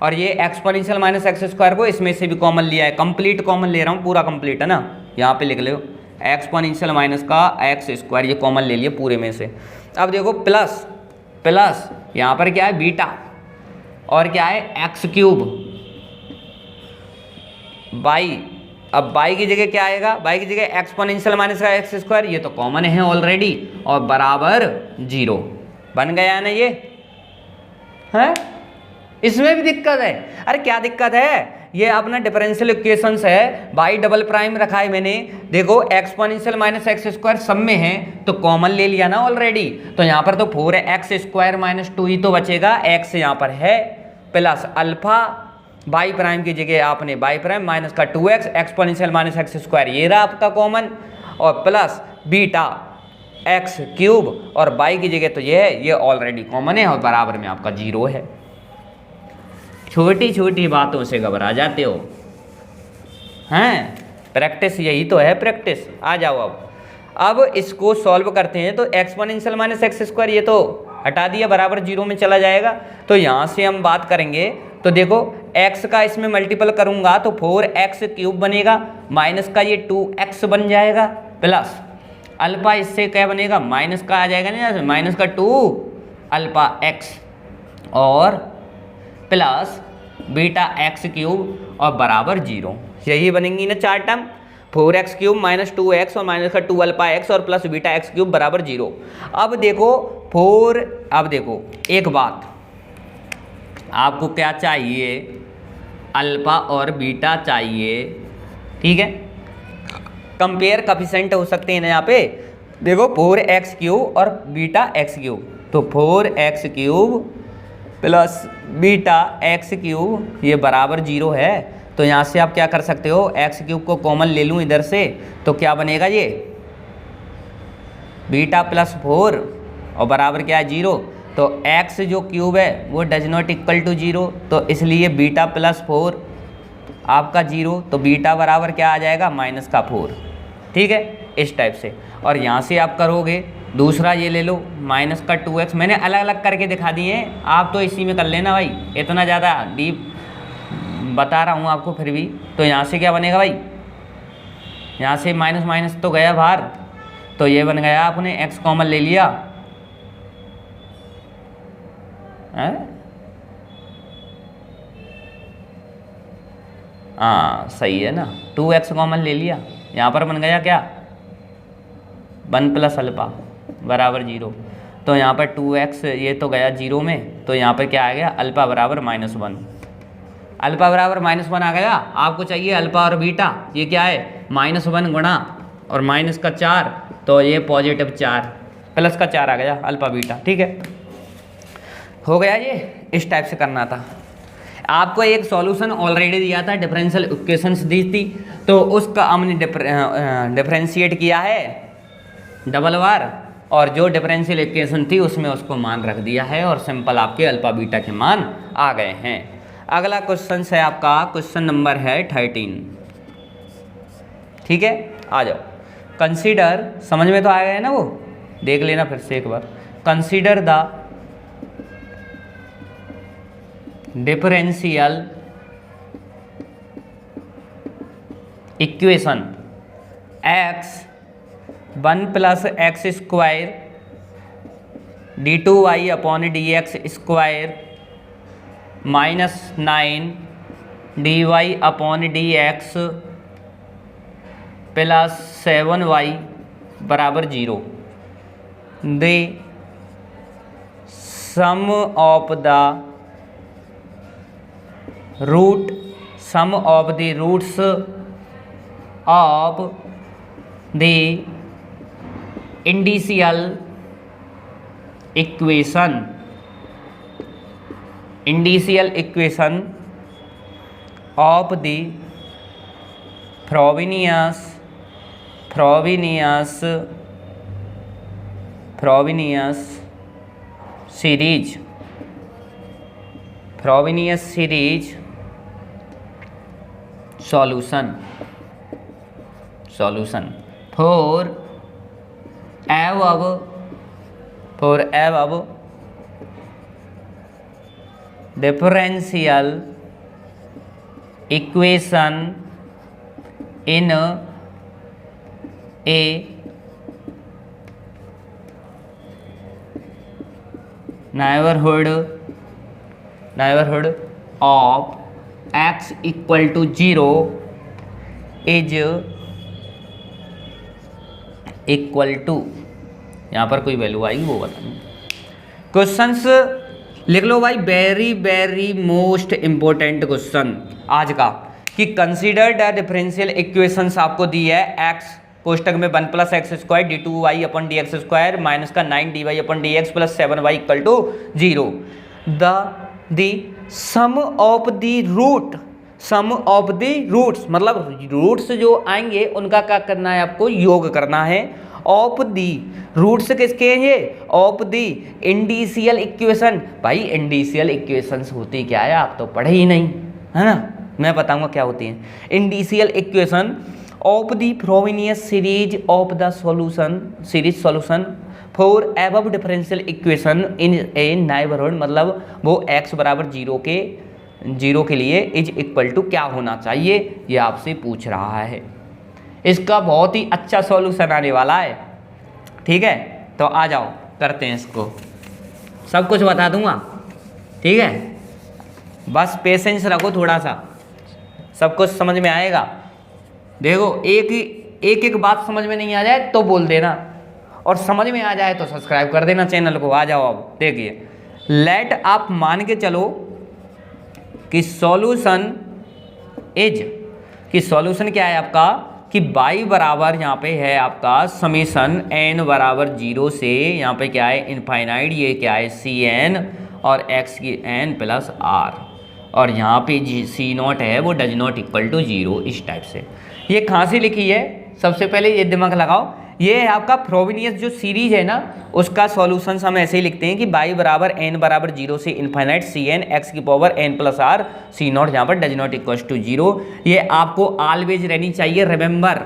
और ये एक्सपोनेंशियल माइनस एक्स स्क्वायर को इसमें से भी कॉमन लिया है, कंप्लीट कॉमन ले रहा हूँ, पूरा कंप्लीट है ना, यहाँ पे लिख लो एक्सपोनेंशियल माइनस का एक्स स्क्वायर, ये कॉमन ले लिए पूरे में से। अब देखो प्लस प्लस यहाँ पर क्या है? बीटा, और क्या है? एक्स क्यूब बाई, अब y की जगह क्या आएगा? y की जगह एक्सपोनेंशियल माइनस का एक्स स्क्वायर, ये तो कॉमन है ऑलरेडी, और बराबर 0 बन गया ना ये, है? इसमें भी दिक्कत है? अरे क्या दिक्कत है? ये अपना डिफरेंशियल इक्वेशंस है, y डबल प्राइम रखा है मैंने, देखो एक्सपोनेंशियल माइनस एक्स स्क्वायर सब में है, तो कॉमन ले लिया ना ऑलरेडी, तो यहाँ पर तो 4x स्क्वायर माइनस 2 ही तो बचेगा, x यहाँ पर है, प्लस अल्फा y प्राइम की जगह आपने y प्राइम माइनस का 2x exponential minus x square, ये रहा आपका कॉमन, और प्लस बीटा एक्स क्यूब, और y की जगह तो ये है, ये ऑलरेडी कॉमन है, और बराबर में आपका 0 है। छोटी छोटी बातों से घबरा जाते हो, हैं? प्रैक्टिस यही तो है, प्रैक्टिस। आ जाओ अब इसको सॉल्व करते हैं, तो एक्सपोनेंशियल माइनस एक्स स्क्वायर ये तो हटा दिया, बराबर 0 में चला जाएगा, तो यहाँ से हम बात करेंगे, तो देखो x का इसमें मल्टीपल करूँगा तो 4x क्यूब बनेगा, माइनस का ये 2x बन जाएगा, प्लस अल्फा इससे क्या बनेगा? माइनस का आ जाएगा ना, माइनस का 2 अल्फा x, और प्लस बीटा एक्स क्यूब, और बराबर 0, यही बनेंगी ना 4 term, 4x cube minus 2x और माइनस का 2 अल्फा x और प्लस बीटा एक्स क्यूब बराबर 0। अब देखो अब देखो एक बात, आपको क्या चाहिए, अल्फा और बीटा चाहिए, ठीक है। कंपेयर कोफिशिएंट हो सकते हैं ना यहाँ पे, देखो 4x³ और बीटा x³ तो 4x³ प्लस बीटा x³ ये बराबर 0 है। तो यहाँ से आप क्या कर सकते हो, x³ को कॉमन ले लूँ इधर से तो क्या बनेगा, ये बीटा प्लस 4 और बराबर क्या है 0। तो x जो क्यूब है वो डज नॉट इक्वल टू 0, तो इसलिए बीटा प्लस 4 आपका 0, तो बीटा बराबर क्या आ जाएगा -4, ठीक है, इस टाइप से। और यहाँ से आप करोगे दूसरा ये ले लो -2x, मैंने अलग अलग करके दिखा दिए हैं, आप तो इसी में कर लेना भाई, इतना ज़्यादा डीप बता रहा हूँ आपको फिर भी। तो यहाँ से क्या बनेगा भाई, यहाँ से माइनस माइनस तो गया बाहर, तो ये बन गया, आपने x कॉमन ले लिया है, हाँ सही है ना, 2x कॉमन ले लिया, यहाँ पर बन गया क्या 1 प्लस अल्फा बराबर 0। तो यहाँ पर 2x ये तो गया 0 में, तो यहाँ पर क्या आ गया अल्फा बराबर -1, अल्फा बराबर -1 आ गया। आपको चाहिए अल्फा और बीटा, ये क्या है -1 गुणा और माइनस का 4, तो ये पॉजिटिव 4 प्लस का 4 आ गया अल्फा बीटा, ठीक है, हो गया। ये इस टाइप से करना था। आपको एक सॉल्यूशन ऑलरेडी दिया था, डिफरेंशियल इक्वेशंस दी थी, तो उसका हमने डिफरेंशिएट किया है डबल बार, और जो डिफरेंशियल इक्वेशन थी उसमें उसको मान रख दिया है, और सिंपल आपके अल्फा बीटा के मान आ गए हैं। अगला क्वेश्चन है आपका, क्वेश्चन नंबर है 13, ठीक है, आ जाओ। कंसीडर, समझ में तो आ गया है ना, वो देख लेना फिर से एक बार। Consider the differential equation x 1 + x² d2y upon dx square -9 dy upon dx plus 7y बराबर 0। The sum of the roots of the indicial equation of the Frobenius series solution for above differential equation in a neighborhood of x equal to 0 is equal to, यहाँ पर कोई value आएगी वो बताना। Questions लिख लो भाई, very most important question आज का, कि कंसीडर द डिफरेंशियल इक्वेशंस आपको दी है x कोष्टक में 1 + x² d2y upon dx² minus का 9 dy upon dx plus 7y equal to 0। The sum of the roots मतलब रूट्स जो आएंगे उनका क्या करना है, आपको योग करना है। ऑफ दी रूट्स किसके हैं ये, ऑफ दी इंडिशियल इक्वेशन। भाई इंडिशियल इक्वेशंस होती क्या है, आप तो पढ़े ही नहीं है ना, मैं बताऊंगा क्या होती हैं। Indicial equation of the Frobenius series of the solution for above differential equation in a neighbourhood, मतलब वो x बराबर 0 के लिए इज इक्वल टू क्या होना चाहिए, ये आपसे पूछ रहा है। इसका बहुत ही अच्छा सॉल्यूशन आने वाला है, ठीक है। तो आ जाओ करते हैं इसको, सब कुछ बता दूंगा, ठीक है, बस पेशेंस रखो थोड़ा सा, सब कुछ समझ में आएगा। देखो एक बात समझ में नहीं आ जाए तो बोल देना, और समझ में आ जाए तो सब्सक्राइब कर देना चैनल को। आ जाओ अब देखिए, लेट आप मान के चलो कि सॉल्यूशन इज, कि सॉल्यूशन क्या है आपका, कि y बराबर यहाँ पे है आपका समीशन n बराबर 0 से यहाँ पे क्या है इनफाइनाइट, ये क्या है Cn और x की n प्लस r, और यहाँ पे C नॉट है वो डज नॉट इक्वल टू 0, इस टाइप से। ये कहाँ से लिखी है, सबसे पहले ये दिमाग लगाओ, ये है आपका फ्रोबेनियस जो सीरीज है ना उसका सॉल्यूशन हम ऐसे ही लिखते हैं कि y बराबर n बराबर 0 से इनफाइनाइट Cn x की power n plus r C not यहाँ पर डज नॉट इक्वल टू 0। ये आपको ऑलवेज रहनी चाहिए, रिमेंबर,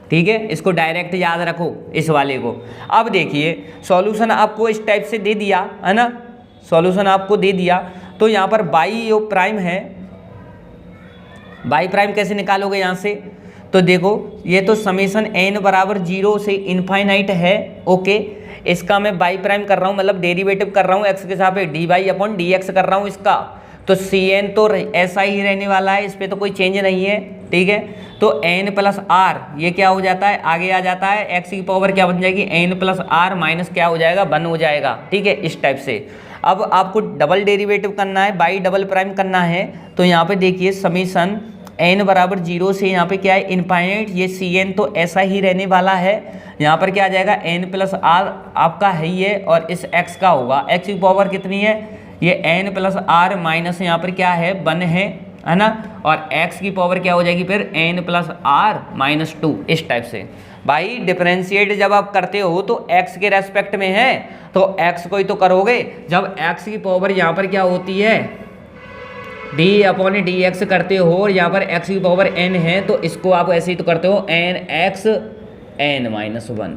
ठीक है, इसको डायरेक्ट याद रखो इस वाले को। अब देखिए सॉल्यूशन आपको इस टाइप से दे दिया है ना, सॉल्यूशन आपको दे दिया, तो यहाँ पर y जो प्राइम है, y प्राइम कैसे निकालोगे यहाँ से, तो देखो ये तो समेशन n बराबर 0 से इनफाइनाइट है, ओके, इसका मैं y प्राइम कर रहा हूँ, मतलब डेरिवेटिव कर रहा हूँ x के सापेक्ष dy अपॉन dx कर रहा हूँ इसका, तो Cn तो ऐसा ही रहने वाला है, इस पर तो कोई चेंज नहीं है, ठीक है। तो n प्लस r ये क्या हो जाता है, आगे आ जाता है, x की पावर क्या बन जाएगी n प्लस r माइनस क्या हो जाएगा 1 हो जाएगा, ठीक है, इस टाइप से। अब आपको डबल डेरिवेटिव करना है, y डबल प्राइम करना है, तो यहाँ पे देखिए समीशन n बराबर 0 से यहाँ पे क्या है इनफाइनाइट, ये Cn तो ऐसा ही रहने वाला है, यहाँ पर क्या आ जाएगा n प्लस r आपका है ये, और इस x का होगा, x की पावर कितनी है, ये n प्लस r माइनस यहाँ पर क्या है 1 है ना, और x की पावर क्या हो जाएगी फिर n प्लस r माइनस 2, इस टाइप से। भाई डिफरेंशिएट जब आप करते हो तो x के रेस्पेक्ट में है, तो x को ही तो करोगे, जब x की पावर यहाँ पर क्या होती है d अपॉन डी एक्स करते हो, और यहाँ पर x की पावर n है, तो इसको आप ऐसे ही तो करते हो n x n माइनस 1,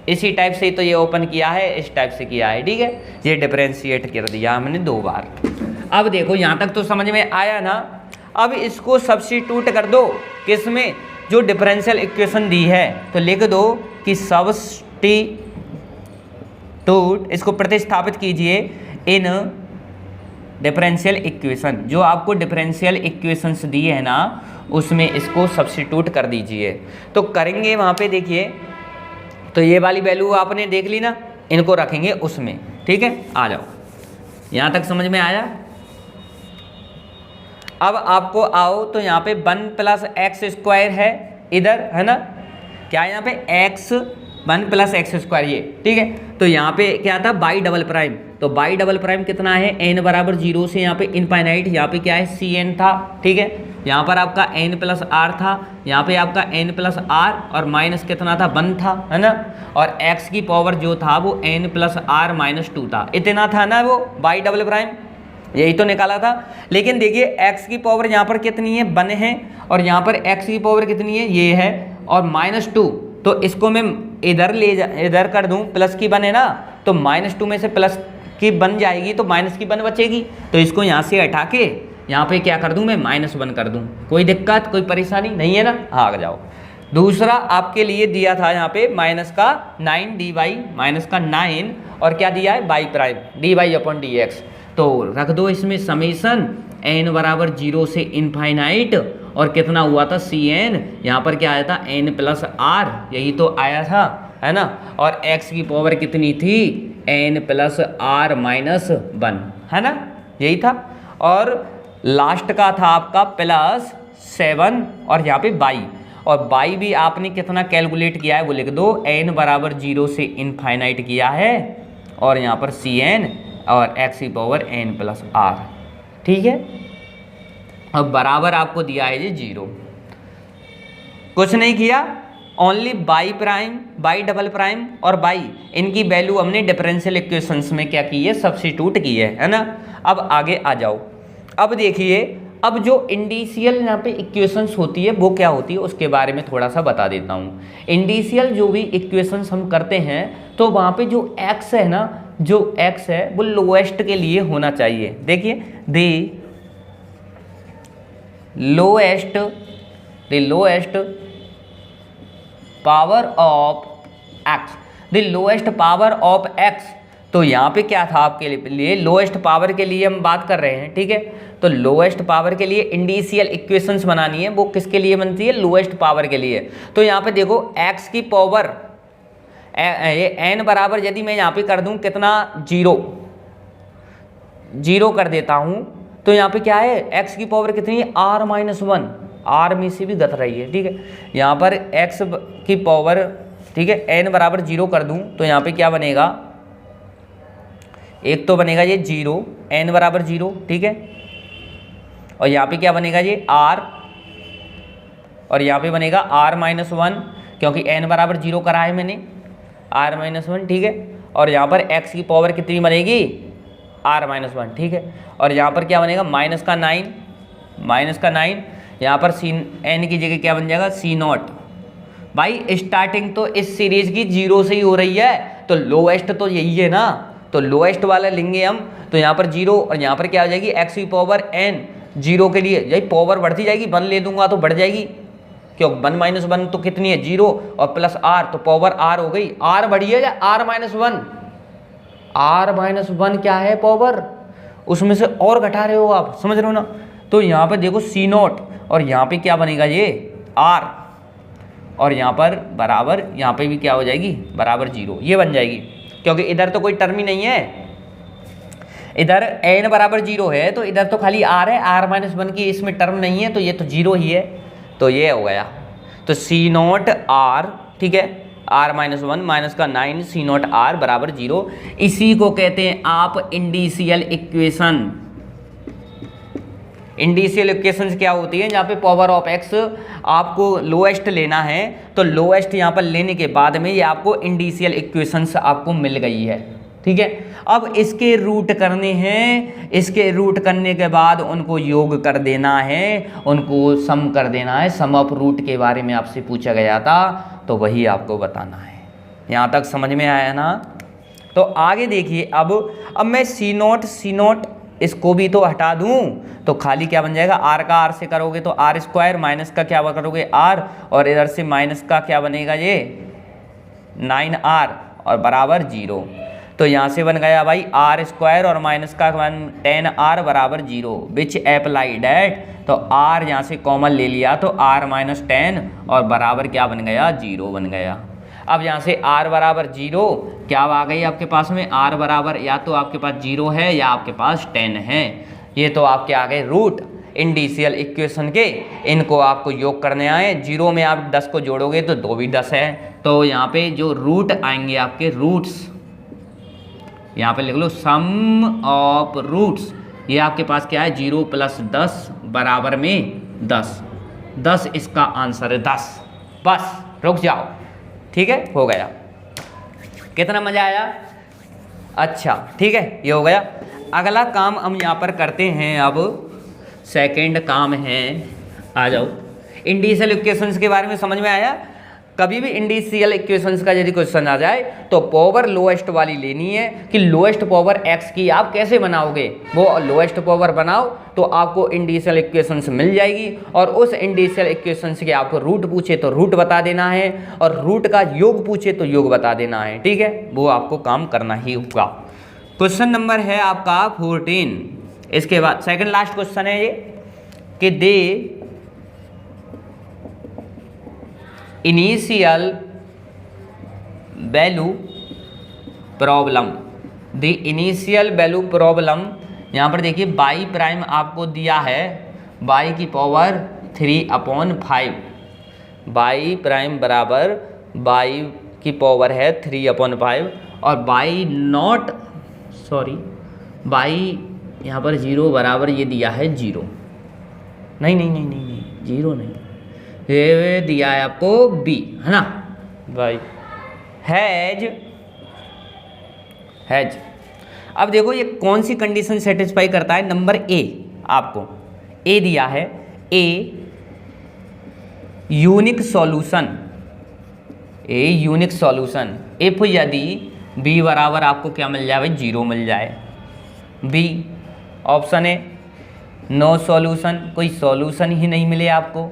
इसी टाइप से ही तो ये ओपन किया है, इस टाइप से किया है, ठीक है, ये डिफरेंशिएट कर दिया हमने 2 बार। अब देखो यहाँ तक तो समझ में आया ना, अब इसको सब्स्टिट्यूट कर दो किसमें, जो डिफरेंशियल इक्वेशन दी है, तो लिख दो कि सब्स्टिट्यूट, इसको प्रतिस्थापित कीजिए इन डिफरेंशियल इक्वेशन, जो आपको डिफरेंशियल इक्वेशंस दी है ना उसमें इसको सब्स्टिट्यूट कर दीजिए। तो करेंगे वहाँ पे देखिए, तो ये वाली वैल्यू आपने देख ली ना, इनको रखेंगे उसमें, ठीक है, आ जाओ, यहाँ तक समझ में आया। अब आपको आओ तो यहाँ पे 1 प्लस एक्स स्क्वायर है इधर, है ना, क्या है यहाँ पे x 1 प्लस एक्स स्क्वायर ये, ठीक है, तो यहाँ पे क्या था y डबल प्राइम, तो y डबल प्राइम कितना है n बराबर 0 से यहाँ पे इनफाइनाइट, यहाँ पे क्या है Cn था, ठीक है, यहाँ पर आपका n प्लस r था, यहाँ पे आपका n प्लस r और माइनस कितना था 1 था, है ना, और x की पावर जो था वो n प्लस r माइनस 2 था, इतना था ना वो y डबल प्राइम, यही तो निकाला था। लेकिन देखिए x की पावर यहाँ पर कितनी है 1 है, और यहाँ पर x की पावर कितनी है ये है, और माइनस 2, तो इसको मैं इधर कर दूं, प्लस की 1 है ना, तो माइनस 2 में से प्लस की 1 जाएगी तो माइनस की 1 बचेगी, तो इसको यहाँ से हटा के यहाँ पे क्या कर दूं मैं -1 कर दूं, कोई दिक्कत कोई परेशानी नहीं है ना, आ जाओ। दूसरा आपके लिए दिया था यहाँ पे माइनस का 9 dy, माइनस का 9 और क्या दिया है y prime dy upon dx, तो रख दो इसमें समेशन n बराबर 0 से इनफाइनाइट, और कितना हुआ था Cn, यहाँ पर क्या आया था n प्लस r, यही तो आया था, है ना, और x की पावर कितनी थी n प्लस r माइनस 1, है ना, यही था, और लास्ट का था आपका प्लस 7 और यहाँ पे y, और y भी आपने कितना कैलकुलेट किया है वो लिख दो, n बराबर 0 से इनफाइनाइट किया है, और यहाँ पर Cn और x की पावर n प्लस r, ठीक है। अब बराबर आपको दिया है जी 0, कुछ नहीं किया, only y prime y double prime और y, इनकी वैल्यू हमने डिफरेंशियल इक्वेशंस में क्या की है सब्स्टिट्यूट की है ना। अब आगे आ जाओ, अब देखिए, अब जो इंडिशियल यहाँ पे इक्वेशंस होती है वो क्या होती है उसके बारे में थोड़ा सा बता देता हूँ। इंडिशियल जो भी इक्वेशंस हम करते हैं तो वहाँ पे जो x है ना, जो x है वो लोएस्ट के लिए होना चाहिए। देखिए the lowest power of x, the lowest power of x, तो यहाँ पे क्या था आपके लिए लोएस्ट पावर के लिए हम बात कर रहे हैं, ठीक है। तो लोएस्ट पावर के लिए इंडिशियल इक्वेशंस बनानी है, वो किसके लिए बनती है लोएस्ट पावर के लिए। तो यहाँ पे देखो x की पावर n बराबर यदि मैं यहाँ पे कर दूं कितना 0, जीरो कर देता हूँ तो यहाँ पे क्या है, x की पावर कितनी है, r-1, r में से भी घट रही है, ठीक है। यहाँ पर x की पावर, ठीक है, n बराबर 0 कर दूँ तो यहाँ पे क्या बनेगा, एक तो बनेगा ये 0, n बराबर 0, ठीक है, और यहाँ पे क्या बनेगा ये r, और यहाँ पे बनेगा r-1 क्योंकि n बराबर 0 करा है मैंने, r-1, ठीक है, और यहाँ पर x की पावर कितनी बनेगी, r-1, ठीक है, और यहाँ पर क्या बनेगा -9, यहाँ पर n की जगह क्या बन जाएगा c0। भाई स्टार्टिंग तो इस सीरीज की 0 से ही हो रही है, तो लोएस्ट तो यही है ना, तो लोएस्ट वाला लेंगे हम, तो यहाँ पर 0 और यहाँ पर क्या हो जाएगी x की पावर n, 0 के लिए यही पावर बढ़ती जाएगी, 1 ले दूंगा तो बढ़ जाएगी, क्यों 1 - 1 तो कितनी है 0 और प्लस r तो पावर r हो गई, r बढ़ी है या r-1, r-1 क्या है पावर, उसमें से और घटा रहे हो आप, समझ रहे हो ना। तो यहाँ पर देखो c0 और यहाँ पे क्या बनेगा ये r, और यहाँ पर बराबर, यहाँ पे भी क्या हो जाएगी बराबर 0, ये बन जाएगी, क्योंकि इधर तो कोई टर्म ही नहीं है, इधर n बराबर 0 है तो इधर तो खाली r है, r-1 की इसमें टर्म नहीं है, तो ये तो 0 ही है, तो ये हो गया। तो c0 r, ठीक है, r-1 माइनस का 9 c0 r बराबर 0, इसी को कहते हैं आप इंडिशियल इक्वेशन। इंडिशियल इक्वेशंस क्या होती है, जहाँ पे पावर ऑफ x आपको लोएस्ट लेना है, तो लोएस्ट यहाँ पर लेने के बाद में ये आपको इंडिशियल इक्वेशंस आपको मिल गई है, ठीक है। अब इसके रूट करने हैं, इसके रूट करने के बाद उनको योग कर देना है, उनको सम कर देना है, सम ऑफ रूट के बारे में आपसे पूछा गया था तो वही आपको बताना है। यहाँ तक समझ में आया ना। तो आगे देखिए, अब मैं c0 इसको भी तो हटा दूं तो खाली क्या बन जाएगा, r का r से करोगे तो r² माइनस का क्या करोगे r, और इधर से माइनस का क्या बनेगा ये 9r और बराबर 0। तो यहाँ से बन गया भाई r² और माइनस का 10r बराबर 0, विच अप्लाई डैट, तो r यहाँ से कॉमन ले लिया तो r-10 और बराबर क्या बन गया 0 बन गया। अब यहाँ से r बराबर 0 क्या आ गई आपके पास में, r बराबर या तो आपके पास 0 है या आपके पास 10 है, ये तो आपके आ गए रूट इंडिशियल इक्वेशन के, इनको आपको योग करने आए। 0 में आप 10 को जोड़ोगे तो 2 भी 10 है, तो यहाँ पे जो रूट आएंगे आपके रूट्स, यहाँ पे लिख लो सम ऑफ रूट्स, ये आपके पास क्या है 0 + 10 बराबर में 10 इसका आंसर है 10। बस रुक जाओ, ठीक है, हो गया। कितना मजा आया, अच्छा ठीक है, ये हो गया। अगला काम हम यहाँ पर करते हैं, अब सेकंड काम है, आ जाओ। इंडिशियल इक्वेशंस के बारे में समझ में आया। कभी भी इंडिशियल इक्वेशंस का यदि क्वेश्चन आ जाए तो पावर लोएस्ट वाली लेनी है कि लोएस्ट पावर x की आप कैसे बनाओगे, वो लोएस्ट पावर बनाओ तो आपको इंडिशियल इक्वेशंस मिल जाएगी, और उस इंडिशियल इक्वेशंस के आपको रूट पूछे तो रूट बता देना है, और रूट का योग पूछे तो योग बता देना है, ठीक है, वो आपको काम करना ही होगा। क्वेश्चन नंबर है आपका 14। इसके बाद सेकंड लास्ट क्वेश्चन है ये कि the initial value problem, the initial value problem, यहाँ पर देखिए बाई प्राइम आपको दिया है बाई की पावर 3/5, बाई प्राइम बराबर बाई की पावर है 3/5, और बाई नॉट बाई यहाँ पर 0 बराबर ये दिया है 0, नहीं 0 नहीं, ये दिया है आपको b, है ना भाई, हैज। अब देखो ये कौन सी कंडीशन सेटिस्फाई करता है, नंबर ए, आपको ए दिया है, ए यूनिक सॉल्यूशन इफ यदि b बराबर आपको क्या मिल जाए भाई 0 मिल जाए, बी ऑप्शन है नो सॉल्यूशन, कोई सॉल्यूशन ही नहीं मिले आपको,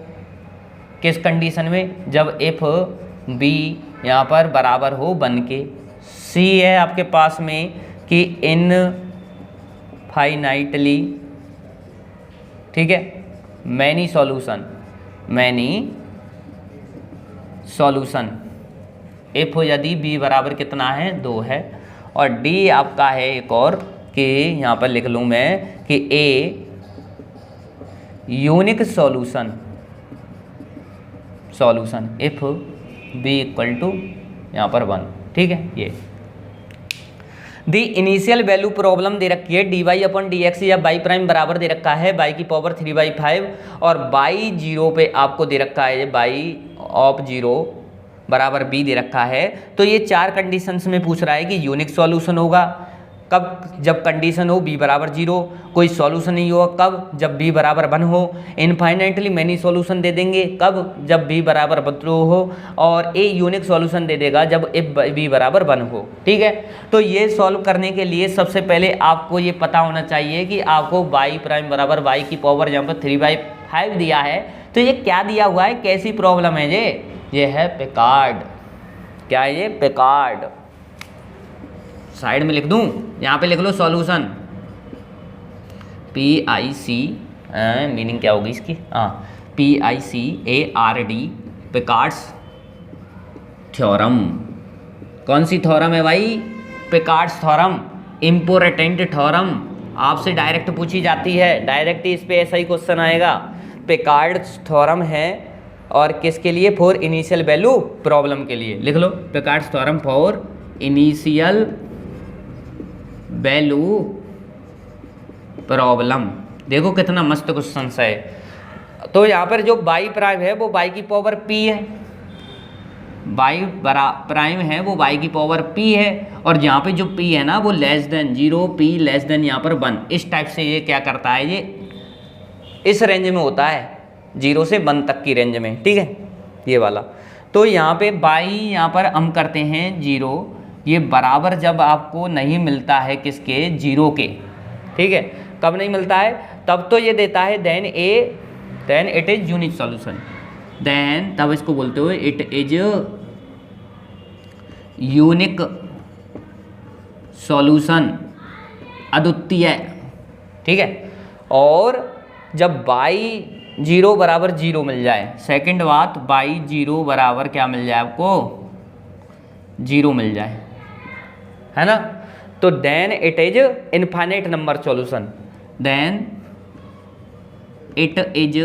किस कंडीशन में, जब एफ बी यहाँ पर बराबर हो 1 के। सी है आपके पास में कि इनफाइनाइटली, ठीक है, मैनी सॉल्यूशन एफ यदि बी बराबर कितना है 2 है, और डी आपका है एक और कि यहाँ पर लिख लूँ मैं कि a unique solution if b equal to यहाँ पर 1, ठीक है। ये दी इनिशियल वैल्यू प्रॉब्लम दे रखी है dy अपन dx या y प्राइम बराबर दे रखा है y की पावर 3/5 और y 0 पे आपको दे रखा है y ऑफ 0 बराबर b दे रखा है। तो ये 4 कंडीशंस में पूछ रहा है कि यूनिक सॉल्यूशन होगा कब, जब कंडीशन हो b बराबर 0, कोई सॉल्यूशन नहीं होगा कब, जब b बराबर 1 हो, इनफाइनाइटली मैनी सॉल्यूशन दे देंगे कब, जब b बराबर 2 हो, और a यूनिक सॉल्यूशन दे देगा जब b बराबर 1 हो, ठीक है। तो ये सॉल्व करने के लिए सबसे पहले आपको ये पता होना चाहिए कि आपको y प्राइम बराबर y की पावर यहाँ पर 3/5 दिया है। तो ये क्या दिया हुआ है, कैसी प्रॉब्लम है ये है पिकार्ड। क्या है ये, पिकार्ड। साइड में लिख दूं, यहाँ पे लिख लो सॉल्यूशन, PIC, मीनिंग क्या होगी इसकी, PICARD, पिकार्ड्स थ्योरम। कौन सी थ्योरम है भाई, पिकार्ड्स थ्योरम, इम्पोर्टेंट थ्योरम, आपसे डायरेक्ट पूछी जाती है, डायरेक्ट इस पे ऐसा ही क्वेश्चन आएगा। पिकार्ड्स थ्योरम है और किसके लिए, फॉर इनिशियल वैल्यू प्रॉब्लम के लिए। लिख लो Picard's theorem for initial value problem. देखो कितना मस्त क्वेश्चन है। तो यहाँ पर जो y प्राइम है वो y की पावर p है, y प्राइम है वो y की पावर p है, और यहाँ पे जो p है ना वो less than 0, p less than यहाँ पर 1, इस टाइप से ये क्या करता है, ये इस रेंज में होता है 0 से 1 तक की रेंज में, ठीक है, ये वाला। तो यहाँ पे y यहाँ पर हम करते हैं 0, ये बराबर जब आपको नहीं मिलता है किसके, 0 के, ठीक है। कब नहीं मिलता है, तब तो ये देता है then it is unique solution, then तब इसको बोलते हो इट इज यूनिक सॉल्यूशन, अद्वितीय, ठीक है। और जब y 0 बराबर 0 मिल जाए, सेकंड बात, y 0 बराबर क्या मिल जाए आपको, 0 मिल जाए, है ना, तो then it is infinite number solution, then it is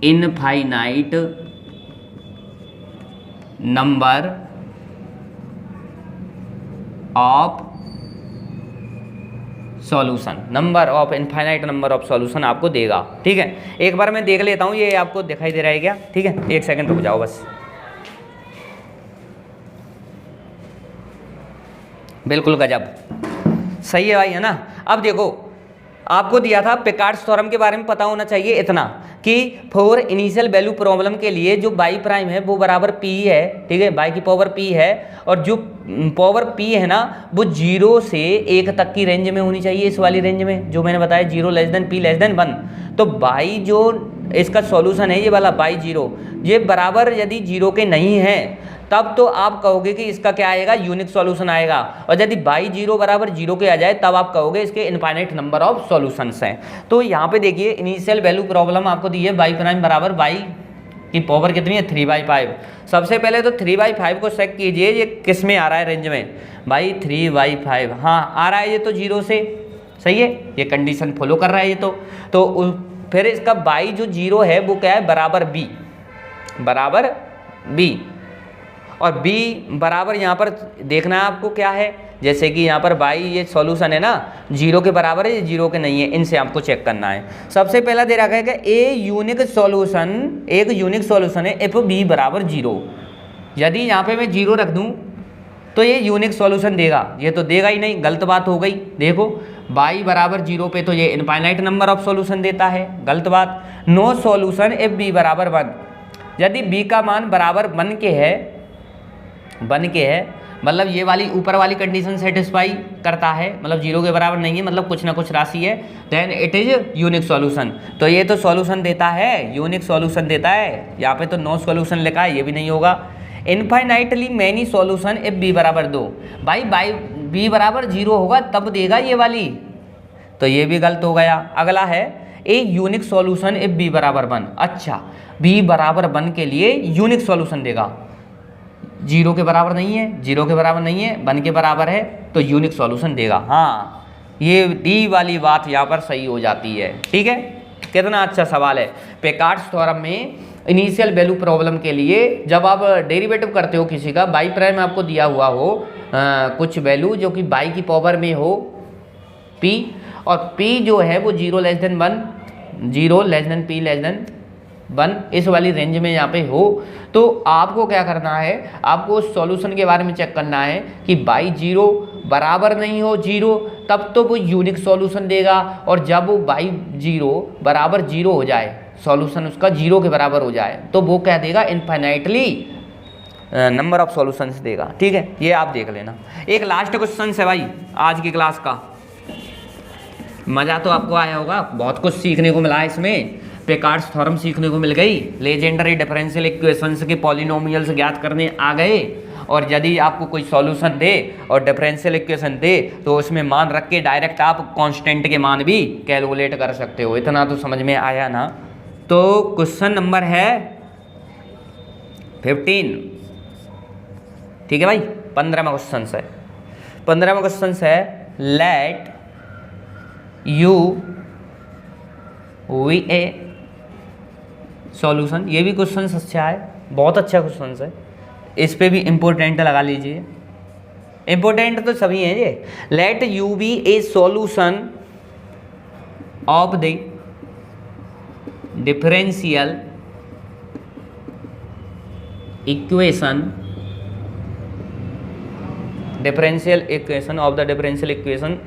infinite number of solution, number of infinite number of solution आपको देगा, ठीक है। एक बार मैं देख लेता हूँ ये आपको दिखाई दे रहा है क्या, ठीक है, एक सेकंड रुक जाओ बस। बिल्कुल गजब, सही है भाई, है ना। अब देखो आपको दिया था पिकार्ड्स थ्योरम के बारे में पता होना चाहिए इतना कि फॉर इनिशियल वैल्यू प्रॉब्लम के लिए जो y प्राइम है वो बराबर p है, ठीक है, y की पावर p है, और जो पावर p है ना वो 0 से 1 तक की रेंज में होनी चाहिए, इस वाली रेंज में जो मैंने बताया, 0 less than p less than 1। तो y जो इसका सॉल्यूशन है ये वाला y 0, ये बराबर यदि 0 के नहीं है तब तो आप कहोगे कि इसका क्या आएगा, यूनिक सॉल्यूशन आएगा, और यदि y 0 बराबर 0 के आ जाए तब आप कहोगे इसके इनफाइनाइट नंबर ऑफ सॉल्यूशंस हैं। तो यहाँ पे देखिए इनिशियल वैल्यू प्रॉब्लम आपको दी है y प्राइम बराबर y की पावर कितनी है, 3/5। सबसे पहले तो 3/5 को चेक कीजिए ये किस में आ रहा है रेंज में, भाई 3/5, हाँ आ रहा है ये तो 0 से, सही है, ये कंडीशन फॉलो कर रहा है ये तो फिर इसका y जो 0 है वो क्या है, बराबर b, और b बराबर यहाँ पर देखना है आपको क्या है, जैसे कि यहाँ पर y ये सॉल्यूशन है ना 0 के बराबर है, ये 0 के नहीं है, इनसे आपको चेक करना है। सबसे पहला दे रखा है कि एक यूनिक सॉल्यूशन है इफ b बराबर 0। यदि यहाँ पे मैं 0 रख दूँ तो ये यूनिक सॉल्यूशन देगा, ये तो देगा ही नहीं, गलत बात हो गई। देखो y बराबर 0 पे तो ये इनफाइनाइट नंबर ऑफ सॉल्यूशन देता है, गलत बात। नो सॉल्यूशन इफ b बराबर 1, यदि b का मान बराबर 1 के है, मतलब ये वाली ऊपर वाली कंडीशन सेटिस्फाई करता है, मतलब 0 के बराबर नहीं है, मतलब कुछ ना कुछ राशि है, then it is unique solution. तो ये तो सॉल्यूशन देता है, यूनिक सॉल्यूशन देता है, यहाँ पे तो नो सॉल्यूशन लिखा है, ये भी नहीं होगा। Infinitely many solution if b बराबर 2, भाई b बराबर 0 होगा तब देगा ये वाली, तो ये भी गलत हो गया। अगला है ए यूनिक सॉल्यूशन इफ b बराबर 1, अच्छा b बराबर 1 के लिए यूनिक सॉल्यूशन देगा, जीरो के बराबर नहीं है, जीरो के बराबर नहीं है, 1 के बराबर है, तो यूनिक सॉल्यूशन देगा। हाँ, ये डी वाली बात यहाँ पर सही हो जाती है। ठीक है, कितना अच्छा सवाल है। पेकार्ट्स थ्योरम में इनिशियल वैल्यू प्रॉब्लम के लिए जब आप डेरिवेटिव करते हो किसी का, बाई प्राइम आपको दिया हुआ हो कुछ वैल्यू जो कि बाई की पावर में हो p, और p जो है वो 0 less than 1, 0 less than p less than 1 इस वाली रेंज में यहाँ पे हो, तो आपको क्या करना है, आपको सॉल्यूशन के बारे में चेक करना है कि बाई 0 बराबर नहीं हो 0, तब तो वो यूनिक सॉल्यूशन देगा, और जब वो बाई 0 बराबर 0 हो जाए, सॉल्यूशन उसका 0 के बराबर हो जाए, तो वो क्या देगा, इनफाइनाइटली नंबर ऑफ सॉल्यूशंस देगा। ठीक है, ये आप देख लेना। एक लास्ट क्वेश्चन है भाई आज की क्लास का। मज़ा तो आपको आया होगा, बहुत कुछ सीखने को मिला इसमें। पेकार्ट्स थ्योरम सीखने को मिल गई, लेजेंडरी डिफरेंशियल इक्वेशंस के पॉलिनोमियल्स ज्ञात करने आ गए, और यदि आपको कोई सॉल्यूशन दे और डिफरेंशियल इक्वेशन दे तो उसमें मान रख के डायरेक्ट आप कांस्टेंट के मान भी कैलकुलेट कर सकते हो। इतना तो समझ में आया ना। तो क्वेश्चन नंबर है 15। ठीक है भाई, 15वां क्वेश्चन है। 15वां क्वेश्चन है let you we a solution. ये भी क्वेश्चन अच्छा है, बहुत अच्छा क्वेश्चन है, इस पे भी इम्पोर्टेंट लगा लीजिए। इम्पोर्टेंट तो सभी हैं ये। Let u be a solution of the differential equation, differential equation of the differential equation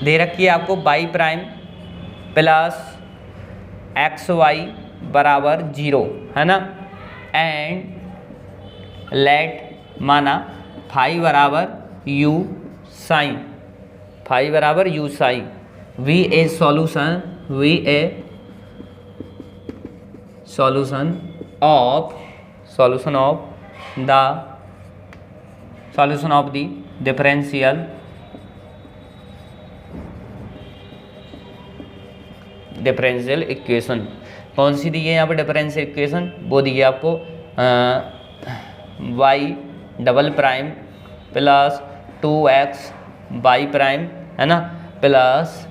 दे रखी है आपको y prime plus x y बराबर 0, है ना, एंड लेट माना फाई बराबर यू साइन, फाई बराबर u sine, v a solution, v a solution of the differential equation. कौन सी दी है यहाँ पर डिफरेंशियल इक्वेशन, वो दी है आपको y double prime plus 2x y prime, है ना, प्लस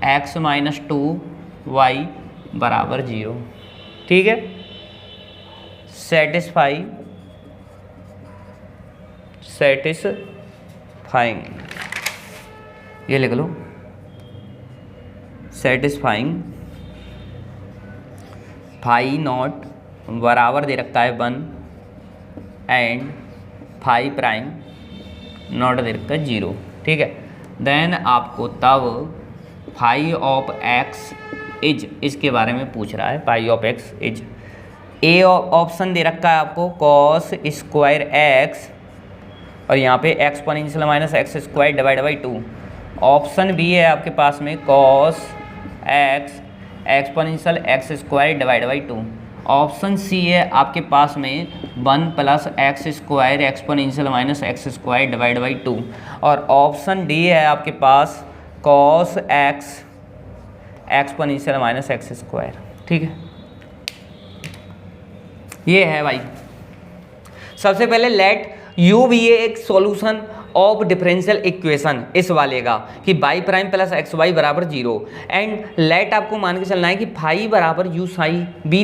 x माइनस 2y बराबर 0। ठीक है, सेटिस्फाइंग, ये लिख लो, सेटिस्फाइंग फाई नॉट बराबर दे रखा है 1 एंड फाई प्राइम नॉट दे रखा है 0। ठीक है, देन आपको तब फाई ऑफ एक्स इज, इसके बारे में पूछ रहा है, phi of x is, a option दे रखा है आपको कॉस स्क्वायर एक्स, और यहाँ पे exponential minus x square divide by 2। Option B है आपके पास में cos x exponential x square divide by 2। Option C है आपके पास में 1 plus x square exponential minus x square divide by 2, और ऑप्शन डी है आपके पास cos x exponential minus x square. ठीक है, ये है भाई। सबसे पहले लेट यू भी ये एक सॉल्यूशन ऑफ डिफरेंशियल इक्वेशन इस वाले का कि y prime plus x y बराबर 0, एंड लेट आपको मान के चलना है कि फाई बराबर u psi be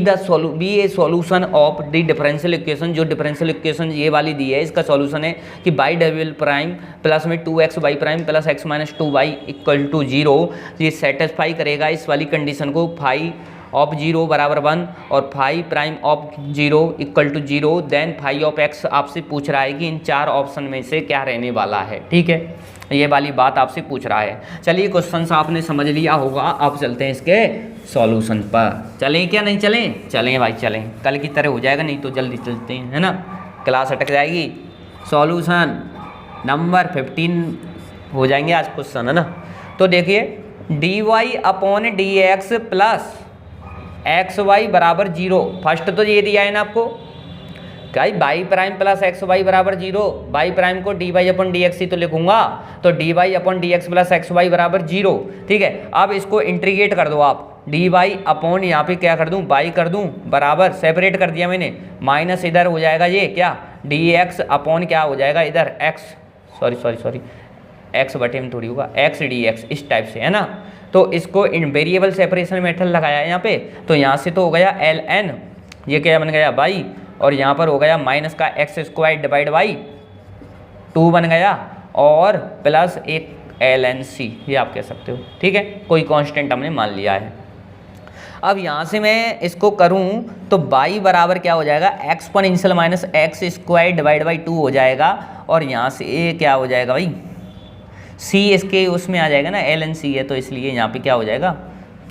a solution of the differential equation. जो डिफरेंशियल इक्वेशन ये वाली दी है इसका सॉल्यूशन है कि बाई डबल प्राइम प्लस में 2x y prime plus x minus 2y equal to 0। ये सेटिस्फाई करेगा इस वाली कंडीशन को, फाई ऑफ 0 बराबर 1 और phi prime of 0 equal to 0। Then phi of x आपसे पूछ रहा है कि इन 4 ऑप्शन में से क्या रहने वाला है। ठीक है, ये वाली बात आपसे पूछ रहा है। चलिए क्वेश्चन आपने समझ लिया होगा, अब चलते हैं इसके सॉल्यूशन पर। चलें क्या नहीं चलें? चलें भाई चलें, कल की तरह हो जाएगा, नहीं तो जल्दी चलते हैं, है ना, क्लास अटक जाएगी। सॉल्यूशन नंबर 15 हो जाएंगे आज क्वेश्चन, है ना। तो देखिए d y upon d x plus x y बराबर 0। फर्स्ट तो ये दिया है ना आपको, भाई y prime plus x y बराबर 0, बाई प्राइम को d y upon d x ही तो लिखूंगा, तो d y upon d x plus x y बराबर 0। ठीक है, अब इसको इंटीग्रेट कर दो आप, डी वाई अपॉन यहाँ पे क्या कर दूँ, बाई कर दूँ, बराबर सेपरेट कर दिया मैंने, माइनस इधर हो जाएगा ये क्या डी एक्स अपॉन क्या हो जाएगा इधर एक्स, सॉरी एक्स बटे में थोड़ी होगा एक्स डी एक्स, इस टाइप से है ना। तो इसको इन वेरिएबल सेपरेशन मेथड लगाया है यहाँ पे, तो यहाँ से तो हो गया एल एन, ये क्या बन गया बाई, और यहाँ पर हो गया माइनस का एक्स स्क्वायर डिवाइड बाई 2 बन गया, और प्लस एक एल एन सी, ये आप कह सकते हो, ठीक है, कोई कांस्टेंट हमने मान लिया है। अब यहाँ से मैं इसको करूँ तो बाई बराबर क्या हो जाएगा, exponential minus x square divide by 2 हो जाएगा, और यहाँ से ए क्या हो जाएगा भाई, सी इसके उसमें आ जाएगा ना, एल एन सी है, तो इसलिए यहाँ पे क्या हो जाएगा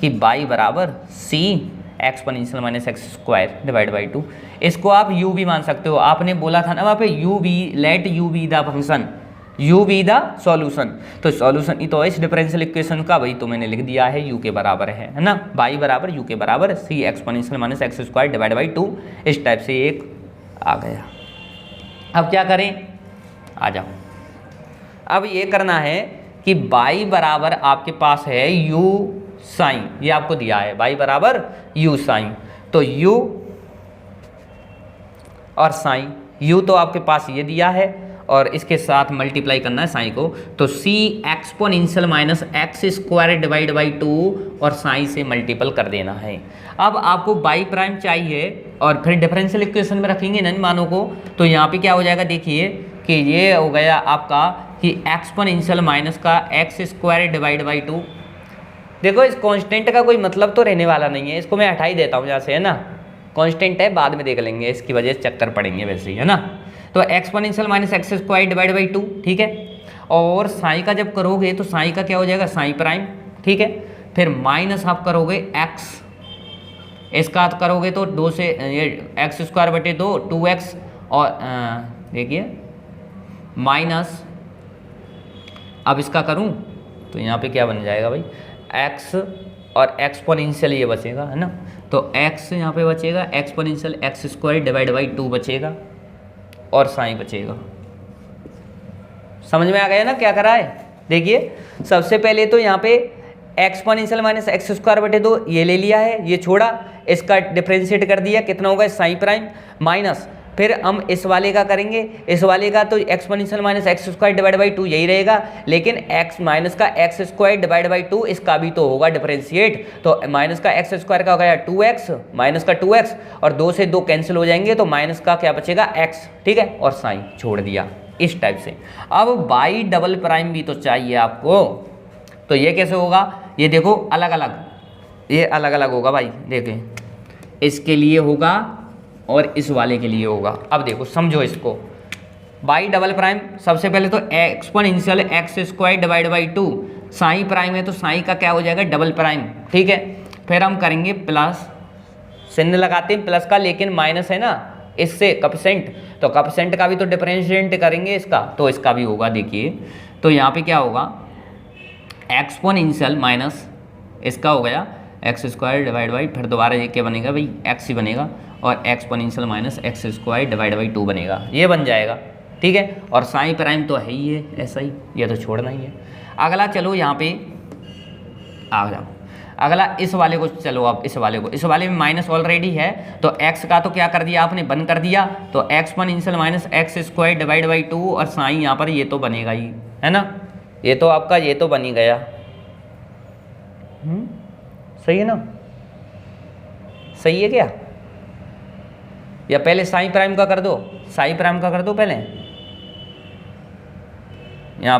कि बाई बराबर c exponential minus x square divide by 2। इसको आप यू भी मान सकते हो, आपने बोला था ना वहाँ पे u be, let u be the function, u be the solution, तो सॉल्यूशन ही तो इस डिफरेंशियल इक्वेशन का, वही तो मैंने लिख दिया है यू के बराबर है ना, बाई बराबर यू के बराबर c exponential minus x square divide by 2, इस टाइप से एक आ गया। अब क्या करें, आ जाओ, अब ये करना है कि बाई बराबर आपके पास है यू साइन, ये आपको दिया है बाई बराबर यू साइन, तो यू और साइन, यू तो आपके पास ये दिया है और इसके साथ मल्टीप्लाई करना है साइन को, तो c exponential minus x square divide by 2 और साइन से मल्टीपल कर देना है। अब आपको बाई प्राइम चाहिए और फिर डिफरेंशियल इक्वेशन में रखेंगे न मानों को, तो यहाँ पे क्या हो जाएगा, देखिए कि ये हो गया आपका कि एक्सपोनेंशियल माइनस का एक्स स्क्वायर डिवाइड बाई 2। देखो इस कांस्टेंट का कोई मतलब तो रहने वाला नहीं है, इसको मैं हटा ही देता हूँ यहाँ से, है ना, कांस्टेंट है बाद में देख लेंगे, इसकी वजह से चक्कर पड़ेंगे वैसे ही, है ना। तो exponential minus x square divide by 2, ठीक है, और साई का जब करोगे तो साई का क्या हो जाएगा साई प्राइम, ठीक है, फिर माइनस आप करोगे एक्स, इसका करोगे तो 2 से ये एक्स स्क्वायर बटे 2 2x, और देखिए माइनस, अब इसका करूं तो यहाँ पे क्या बन जाएगा भाई, x और एक्सपोनेंशियल ये बचेगा, है ना, तो x यहाँ पे बचेगा, exponential x square divide by 2 बचेगा और साइन बचेगा। समझ में आ गया ना क्या करा है। देखिए सबसे पहले तो यहाँ पे एक्सपोनेंशियल माइनस एक्स स्क्वायर बटे 2 ये ले लिया है, ये छोड़ा, इसका डिफ्रेंशिएट कर दिया, कितना होगा साइन प्राइम, माइनस फिर हम इस वाले का करेंगे, इस वाले का तो exponential minus x square divide by 2 यही रहेगा, लेकिन एक्स माइनस का एक्स स्क्वायर डिवाइड बाई 2 इसका भी तो होगा डिफरेंशिएट, तो माइनस का एक्स स्क्वायर का हो गया 2x माइनस का 2x, और 2 से 2 कैंसिल हो जाएंगे, तो माइनस का क्या बचेगा x, ठीक है, और साइन छोड़ दिया इस टाइप से। अब बाई डबल प्राइम भी तो चाहिए आपको, तो ये कैसे होगा, ये देखो अलग अलग, ये अलग अलग होगा भाई, देखें इसके लिए होगा और इस वाले के लिए होगा। अब देखो समझो इसको, बाई डबल प्राइम सबसे पहले तो exponential x square divide by 2, Sai prime है तो साई का क्या हो जाएगा डबल प्राइम, ठीक है, फिर हम करेंगे प्लस, चिन्ह लगाते हैं प्लस का, लेकिन माइनस है ना इससे कपसेंट, तो कपसेंट का भी तो डिफरेंशिएट करेंगे इसका, तो इसका भी होगा। देखिए तो यहाँ पे क्या होगा, एक्सपोनेंशियल माइनस इसका हो गया एक्स स्क्वायर डिवाइड बाई, फिर दोबारा ये क्या बनेगा भाई एक्स ही बनेगा, और exponential minus x square divide by 2 बनेगा, ये बन जाएगा, ठीक है, और साइन प्राइम तो है ही है ऐसा ही, ये तो छोड़ना ही है। अगला चलो यहाँ पे आ जाओ, अगला इस वाले को चलो, अब इस वाले में माइनस ऑलरेडी है, तो x का तो क्या कर दिया आपने बंद कर दिया, तो exponential minus x square divide by 2 और साइन यहाँ पर ये तो बनेगा ही, है ना, ये तो आपका ये तो बन ही गया, सही है ना, सही है क्या, या पहले साइन प्राइम का कर दो, साइन प्राइम का कर दो पहले, यहाँ पर